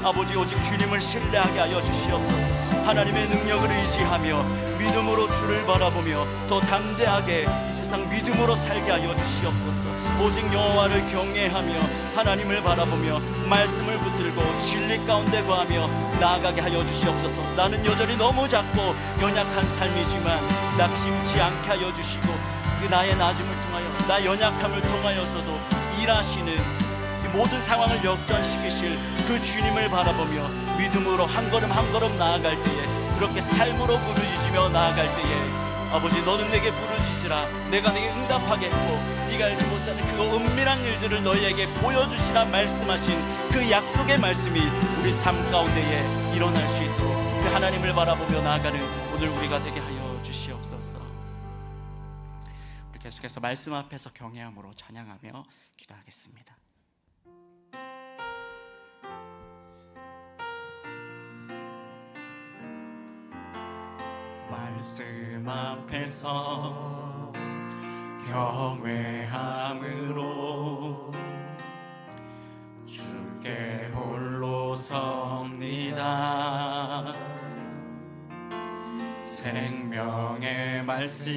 아버지, 오직 주님을 신뢰하게 하여 주시옵소서. 하나님의 능력을 의지하며 믿음으로 주를 바라보며 더 담대하게 이 세상 믿음으로 살게 하여 주시옵소서. 오직 여호와를 경외하며 하나님을 바라보며 말씀을 붙들고 진리 가운데 거하며 나아가게 하여 주시옵소서. 나는 여전히 너무 작고 연약한 삶이지만 낙심치 않게 하여 주시고 그 나의 낮음을 통하여 나 연약함을 통하여서도 일하시는 모든 상황을 역전시키실 그 주님을 바라보며 믿음으로 한 걸음 한 걸음 나아갈 때에, 그렇게 삶으로 부르짖으며 나아갈 때에 아버지, 너는 내게 부르짖으라 내가 내게 응답하겠고 네가 알지 못하는 그 은밀한 일들을 너희에게 보여주시라 말씀하신 그 약속의 말씀이 우리 삶 가운데에 일어날 수 있도록 그 하나님을 바라보며 나아가는 오늘 우리가 되게 하여 주시옵소서. 우리 계속해서 말씀 앞에서 경외함으로 찬양하며 기도하겠습니다. 말씀 앞에서 경외함으로 주께 홀로 섭니다. 생명의 말씀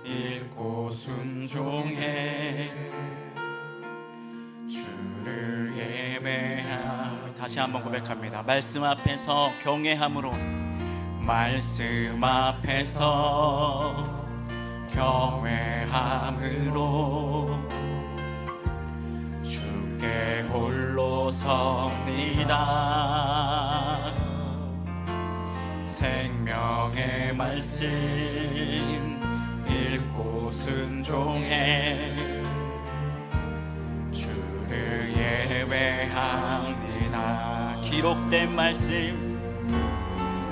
읽고 순종해 주를 예배하. 다시 한번 고백합니다. 말씀 앞에서 경외함으로, 말씀 앞에서 경외함으로 주께 홀로 섭니다. 생명의 말씀 읽고 순종해 주를 예배합니다. 기록된 말씀,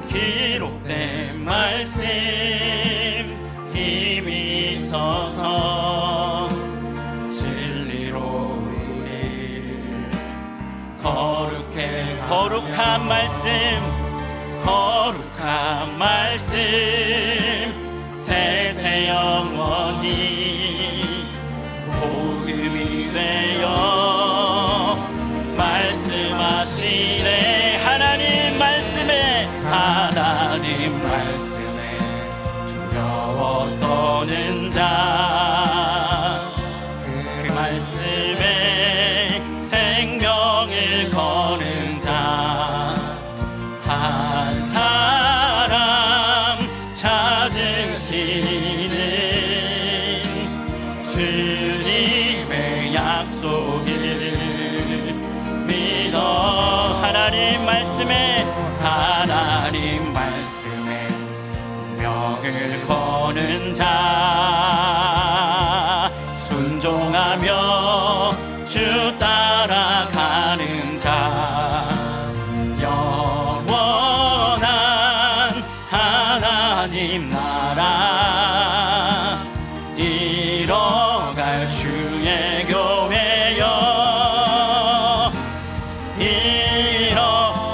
기록된 말씀 힘이 있어서 진리로 우리를 거룩해. 거룩한 말씀 세세 영원히 복음이 되어 말씀하시네. 하나님 말씀에 두려워 떠는 자, 그 말씀에 생명을 거는 자, 한 사람 찾으시는 주님의 약속을 믿어. 하나님 말씀에 명을 거는 자, 순종하며 주 따라가는 자, 영원한 하나님 나라 이뤄갈 주의 교회여.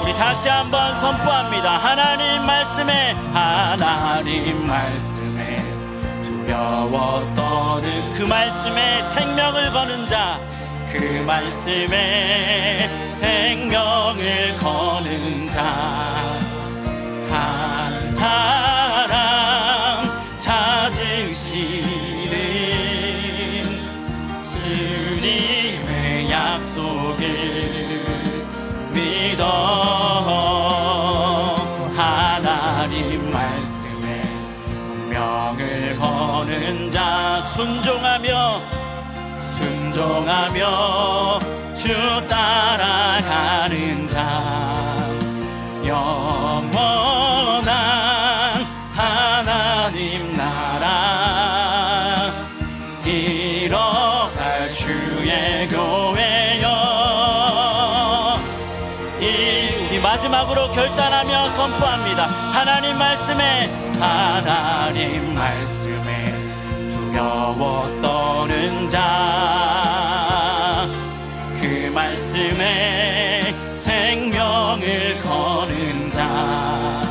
우리 다시 한번 선포합니다. 하나님 말씀에 두려워 떠는 그 말씀에 생명을 거는 자, 그 말씀에 생명을 거는 자, 한 사람 찾으시는 주님의 약속을 믿어. 하나님 말씀에 명을 거는 자, 순종하며 주 따라가는 자, 영원한 하나님 나라 이뤄갈 주의 교회여. 우리 마지막으로 결단하며 선포합니다. 하나님 말씀에 두려워 떠는 자, 그 말씀에 생명을 거는 자,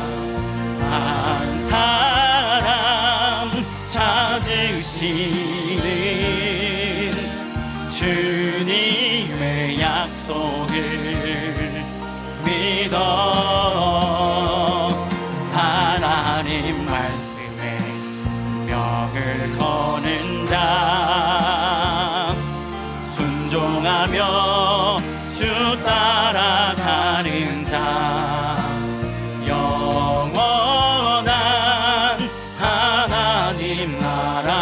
믿어 하나님 말씀에 명을 거는 자 순종하며 주 따라가는 자 영원한 하나님 나라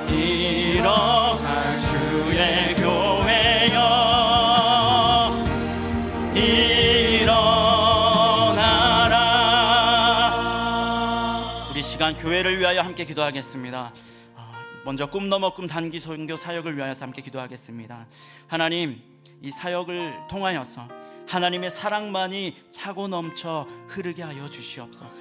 이뤄갈 주의 교회여 일어나라. 우리 시간 교회를 위하여 함께 기도하겠습니다. 먼저 꿈 넘어 꿈 단기 선교 사역을 위하여서 함께 기도하겠습니다. 하나님, 이 사역을 통하여서 하나님의 사랑만이 차고 넘쳐 흐르게 하여 주시옵소서.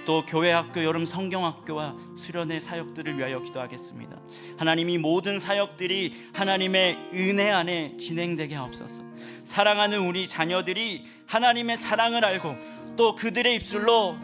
또 교회 학교, 여름 성경학교와 수련회 사역들을 위하여 기도하겠습니다. 하나님, 이 모든 사역들이 하나님의 은혜 안에 진행되게 하옵소서. 사랑하는 우리 자녀들이 하나님의 사랑을 알고 또 그들의 입술로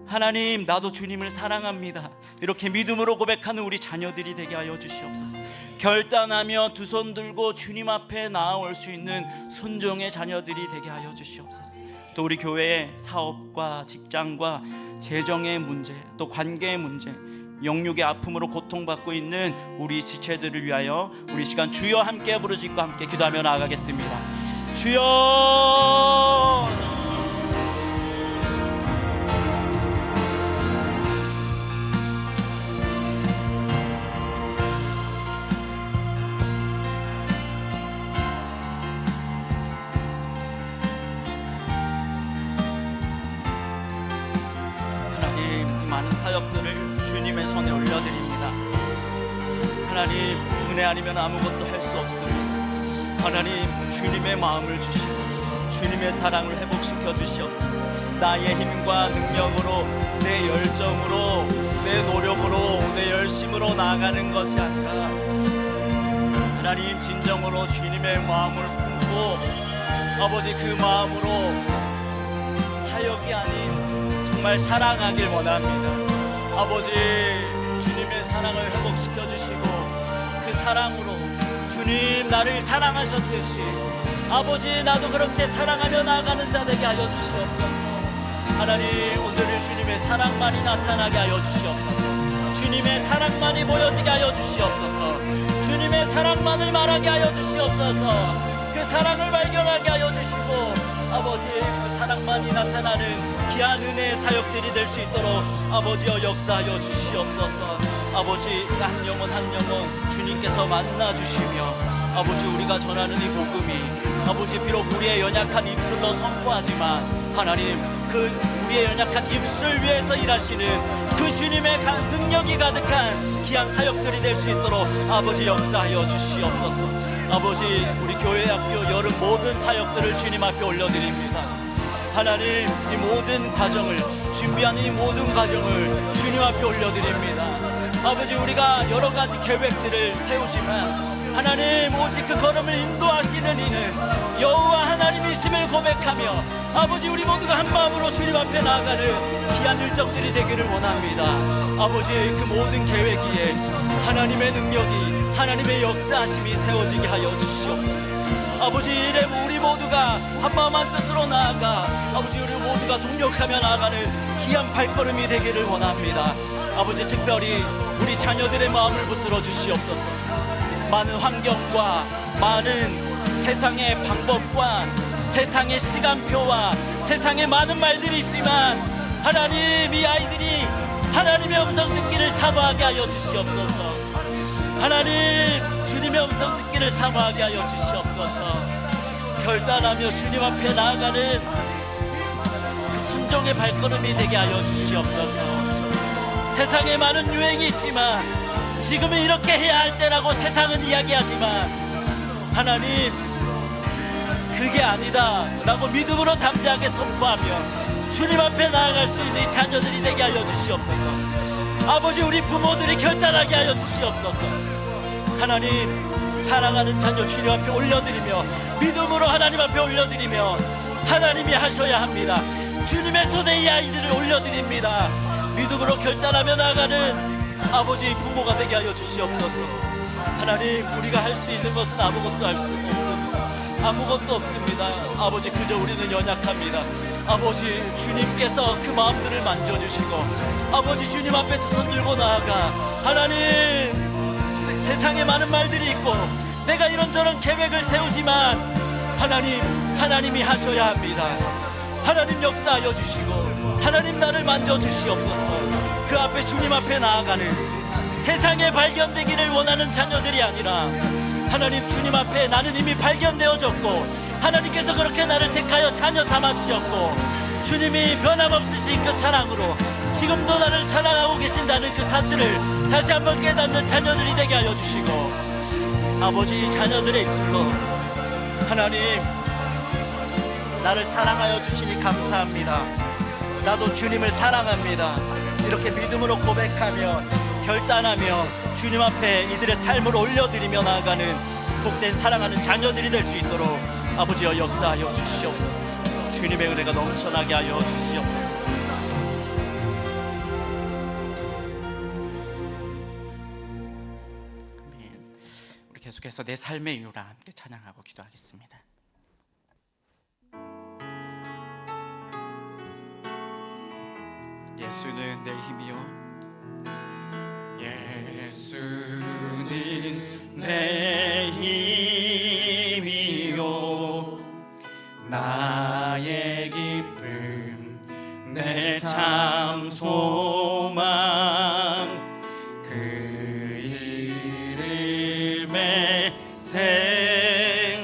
하나님, 나도 주님을 사랑합니다, 이렇게 믿음으로 고백하는 우리 자녀들이 되게 하여 주시옵소서. 결단하며 두 손 들고 주님 앞에 나아올 수 있는 순종의 자녀들이 되게 하여 주시옵소서. 또 우리 교회의 사업과 직장과 재정의 문제, 또 관계의 문제, 영육의 아픔으로 고통받고 있는 우리 지체들을 위하여 우리 시간 주여 함께 부르짖고 함께 기도하며 나아가겠습니다. 주여, 많은 사역들을 주님의 손에 올려드립니다. 하나님, 은혜 아니면 아무것도 할 수 없습니다. 하나님, 주님의 마음을 주시고 주님의 사랑을 회복시켜 주시옵소서. 나의 힘과 능력으로, 내 열정으로, 내 노력으로, 내 열심으로 나아가는 것이 아니라 하나님, 진정으로 주님의 마음을 품고 아버지, 그 마음으로 사역이 아닌 정말 사랑하길 원합니다. 아버지, 주님의 사랑을 회복시켜 주시고 그 사랑으로 주님 나를 사랑하셨듯이 아버지, 나도 그렇게 사랑하며 나아가는 자 되게 하여 주시옵소서. 하나님, 오늘은 주님의 사랑만이 나타나게 하여 주시옵소서. 주님의 사랑만이 보여지게 하여 주시옵소서. 주님의 사랑만을 말하게 하여 주시옵소서. 그 사랑을 발견하게 하여 주시고 아버지, 그 사랑만이 나타나는 귀한 은혜의 사역들이 될 수 있도록 아버지여 역사하여 주시옵소서. 아버지, 한 영혼 한 영혼 주님께서 만나주시며 아버지, 우리가 전하는 이 복음이 아버지, 비록 우리의 연약한 입술로 선포하지만 하나님, 그 우리의 연약한 입술 위에서 일하시는 그 주님의 능력이 가득한 귀한 사역들이 될 수 있도록 아버지 역사하여 주시옵소서. 아버지, 우리 교회 학교 여름 모든 사역들을 주님 앞에 올려드립니다. 하나님, 이 모든 과정을 준비하는 이 모든 과정을 주님 앞에 올려드립니다. 아버지, 우리가 여러 가지 계획들을 세우지만 하나님, 오직 그 걸음을 인도하시는 이는 여호와 하나님이심을 고백하며 아버지, 우리 모두가 한 마음으로 주님 앞에 나아가는 귀한 일정들이 되기를 원합니다. 아버지, 그 모든 계획 위에 하나님의 능력이, 하나님의 역사하심이 세워지게 하여 주시옵소서. 아버지, 이래 우리 모두가 한 마음 한 뜻으로 나아가 아버지, 우리 모두가 동력하며 나아가는 귀한 발걸음이 되기를 원합니다. 아버지, 특별히 우리 자녀들의 마음을 붙들어 주시옵소서. 많은 환경과 많은 세상의 방법과 세상의 시간표와 세상의 많은 말들이 있지만 하나님, 이 아이들이 하나님의 음성 듣기를 사모하게 하여 주시옵소서. 하나님, 주님의 음성 듣기를 사모하게 하여 주시옵소서. 결단하며 주님 앞에 나아가는 그 순종의 발걸음이 되게 하여 주시옵소서. 세상에 많은 유행이 있지만 지금은 이렇게 해야 할 때라고 세상은 이야기하지만 하나님, 그게 아니다 라고 믿음으로 담대하게 선포하며 주님 앞에 나아갈 수 있는 이 자녀들이 되게 하여 주시옵소서. 아버지, 우리 부모들이 결단하게 하여 주시옵소서. 하나님, 사랑하는 자녀 주님 앞에 올려드리며 믿음으로 하나님 앞에 올려드리며 하나님이 하셔야 합니다. 주님의 손에 이 아이들을 올려드립니다. 믿음으로 결단하며 나아가는 아버지, 부모가 되게 하여 주시옵소서. 하나님, 우리가 할 수 있는 것은 아무것도 할 수 없습니다. 아무것도 없습니다. 아버지, 그저 우리는 연약합니다. 아버지, 주님께서 그 마음들을 만져주시고 아버지, 주님 앞에 두 손 들고 나아가 하나님, 세상에 많은 말들이 있고 내가 이런저런 계획을 세우지만 하나님이 하셔야 합니다. 하나님 역사하여 주시고 하나님 나를 만져주시옵소서. 그 앞에 주님 앞에 나아가는 세상에 발견되기를 원하는 자녀들이 아니라 하나님, 주님 앞에 나는 이미 발견되어졌고 하나님께서 그렇게 나를 택하여 자녀 삼아주셨고 주님이 변함없으신 그 사랑으로 지금도 나를 사랑하고 계신다는 그 사실을 다시 한번 깨닫는 자녀들이 되게 하여 주시고 아버지, 자녀들의 입술로 하나님, 나를 사랑하여 주시니 감사합니다. 나도 주님을 사랑합니다. 이렇게 믿음으로 고백하며 결단하며 주님 앞에 이들의 삶을 올려드리며 나아가는 복된 사랑하는 자녀들이 될 수 있도록 아버지여 역사하여 주시옵소서. 주님의 은혜가 넘쳐나게 하여 주시옵소서. 아멘. 우리 계속해서 내 삶의 이유라 함께 찬양하고 기도하겠습니다. 예수는 내 힘이요, 예수는 내 힘이요, 나의 기쁨, 내 참 소망, 그 이름의 생명이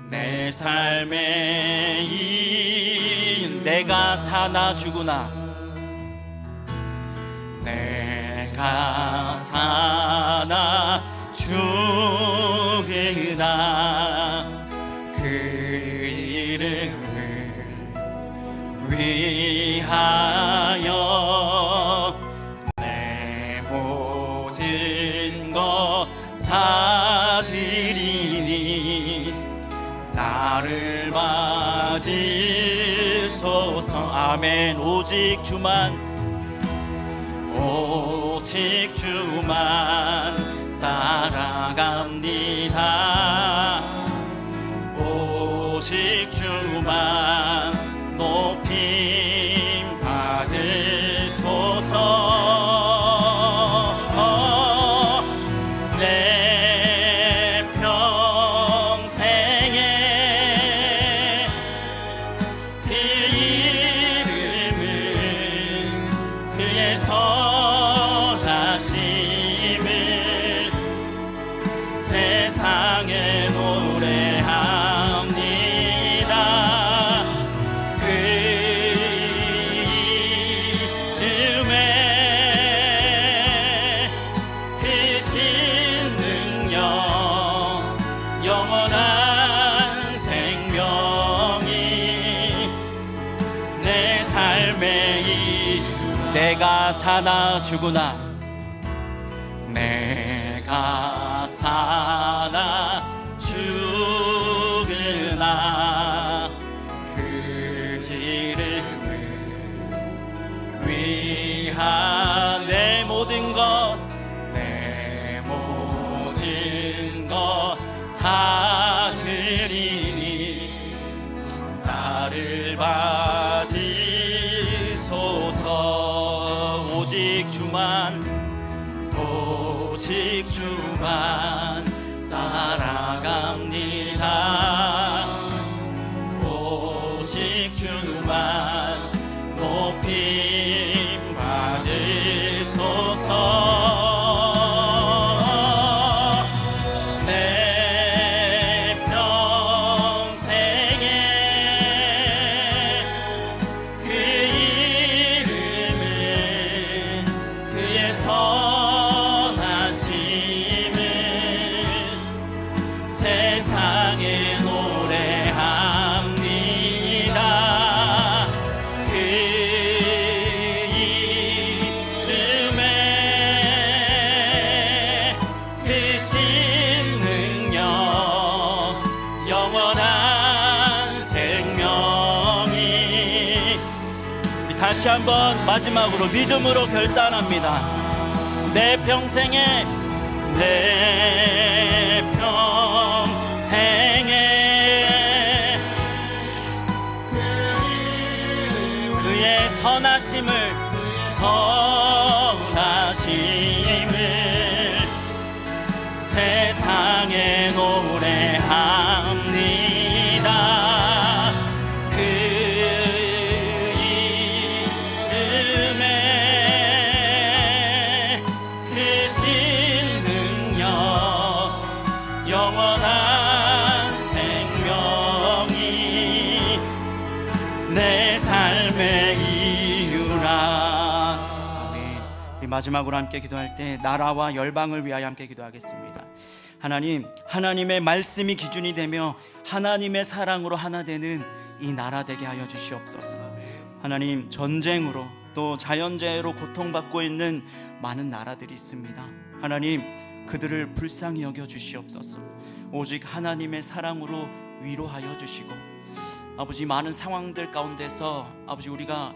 내 삶의 인. 내가 사나 죽으나 내가 사나 죽으나 그 이름을 위하여 내 모든 것 다 드리니 나를 받으소서. 아멘. 오직 주만 따라갑니다. 오직 주만 높임 받으소서. 내 평생에 그 이름을, 그의 선하심을 세상에 노래합니다. 그 이름에 크신 능력, 영원한 생명이 내 삶의 이. 내가 사나 죽으나 내가 사나 죽으나 그 이름을 위한 내 모든 것 내 모든 것 다 드리니 나를 받으소서. 오직 주만 오직 주만 따라갑니다. 오직 주만 높임 받으소서. 내 평생에 그 이름을, 그의 선하심을 세상에 노래합니다. 그 이름에 크신 능력, 영원한 생명이. 우리 다시 한번 마지막으로 믿음으로 결단합니다. 내 평생에 내 평생에 생명이 내 삶의 이유라. 아멘. 우리 마지막으로 함께 기도할 때 나라와 열방을 위하여 함께 기도하겠습니다. 하나님, 하나님의 말씀이 기준이 되며 하나님의 사랑으로 하나 되는 이 나라 되게 하여 주시옵소서. 하나님, 전쟁으로 또 자연재해로 고통받고 있는 많은 나라들이 있습니다. 하나님, 그들을 불쌍히 여겨 주시옵소서. 오직 하나님의 사랑으로 위로하여 주시고, 아버지, 많은 상황들 가운데서 아버지, 우리가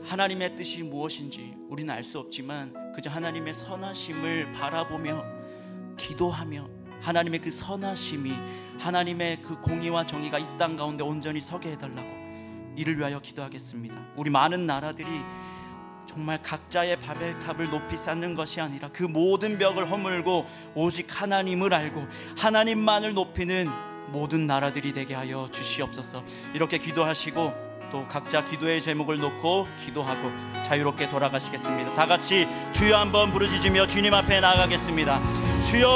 하나님의 뜻이 무엇인지 우리는 알 수 없지만 그저 하나님의 선하심을 바라보며 기도하며 하나님의 그 선하심이, 하나님의 그 공의와 정의가 이 땅 가운데 온전히 서게 해달라고 이를 위하여 기도하겠습니다. 우리 많은 나라들이 정말 각자의 바벨탑을 높이 쌓는 것이 아니라 그 모든 벽을 허물고 오직 하나님을 알고 하나님만을 높이는 모든 나라들이 되게 하여 주시옵소서. 이렇게 기도하시고 또 각자 기도의 제목을 놓고 기도하고 자유롭게 돌아가시겠습니다. 다 같이 주여 한번 부르짖으며 주님 앞에 나아가겠습니다. 주여,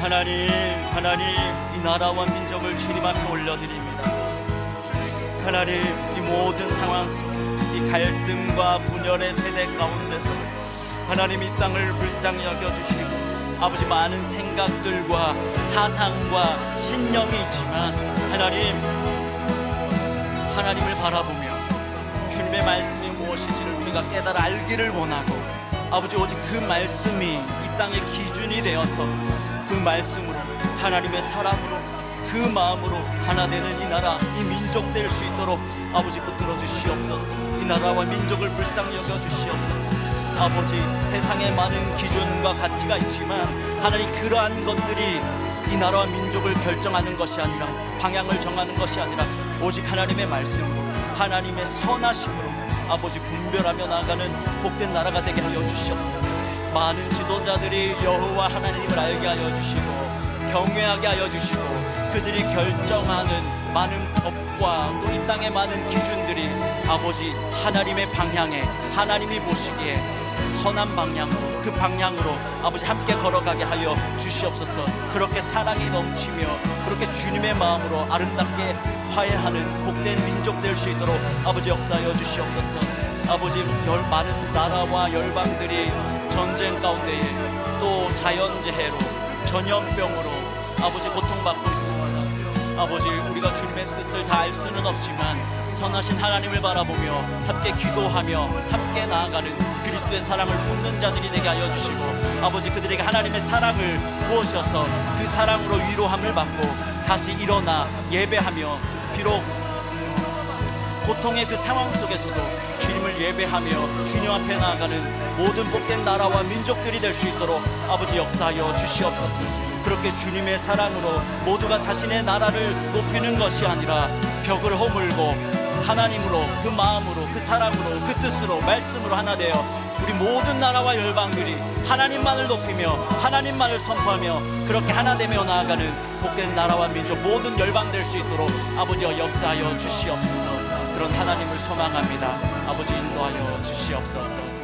하나님, 하나님, 이 나라와 민족을 주님 앞에 올려드립니다. 하나님, 이 모든 상황 속에 이 갈등과 분열의 세대 가운데서 하나님, 이 땅을 불쌍히 여겨주시고 아버지, 많은 생각들과 사상과 신념이 있지만 하나님, 하나님을 바라보며 주님의 말씀이 무엇인지를 우리가 깨달아 알기를 원하고 아버지, 오직 그 말씀이 이 땅의 기준이 되어서 그 말씀으로 하나님의 사랑으로 그 마음으로 하나 되는 이 나라, 이 민족 될 수 있도록 아버지 붙들어 주시옵소서. 이 나라와 민족을 불쌍히 여겨 주시옵소서. 아버지, 세상에 많은 기준과 가치가 있지만 하나님, 그러한 것들이 이 나라와 민족을 결정하는 것이 아니라, 방향을 정하는 것이 아니라 오직 하나님의 말씀으로, 하나님의 선하심으로 아버지 분별하며 나아가는 복된 나라가 되게 하여 주시옵소서. 많은 지도자들이 여호와 하나님을 알게 하여 주시고 경외하게 하여 주시고 그들이 결정하는 많은 법과 또 이 땅의 많은 기준들이 아버지, 하나님의 방향에, 하나님이 보시기에 선한 방향으로, 그 방향으로 아버지 함께 걸어가게 하여 주시옵소서. 그렇게 사랑이 넘치며 그렇게 주님의 마음으로 아름답게 화해하는 복된 민족 될 수 있도록 아버지 역사하여 주시옵소서. 아버지, 많은 나라와 열방들이 전쟁 가운데에 또 자연재해로, 전염병으로 아버지 고통받고 있습니다. 아버지, 우리가 주님의 뜻을 다 알 수는 없지만 선하신 하나님을 바라보며 함께 기도하며 함께 나아가는 그리스도의 사랑을 품는 자들이 되게 하여 주시고 아버지, 그들에게 하나님의 사랑을 부어주셔서 그 사랑으로 위로함을 받고 다시 일어나 예배하며, 비록 고통의 그 상황 속에서도 주님을 예배하며 주님 앞에 나아가는 모든 복된 나라와 민족들이 될 수 있도록 아버지 역사하여 주시옵소서. 그렇게 주님의 사랑으로 모두가 자신의 나라를 높이는 것이 아니라 벽을 허물고 하나님으로, 그 마음으로, 그 사랑으로, 그 뜻으로, 말씀으로 하나 되어 우리 모든 나라와 열방들이 하나님만을 높이며 하나님만을 선포하며 그렇게 하나 되며 나아가는 복된 나라와 민족, 모든 열방 될 수 있도록 아버지여 역사하여 주시옵소서. 그런 하나님을 소망합니다. 아버지, 인도하여 주시옵소서.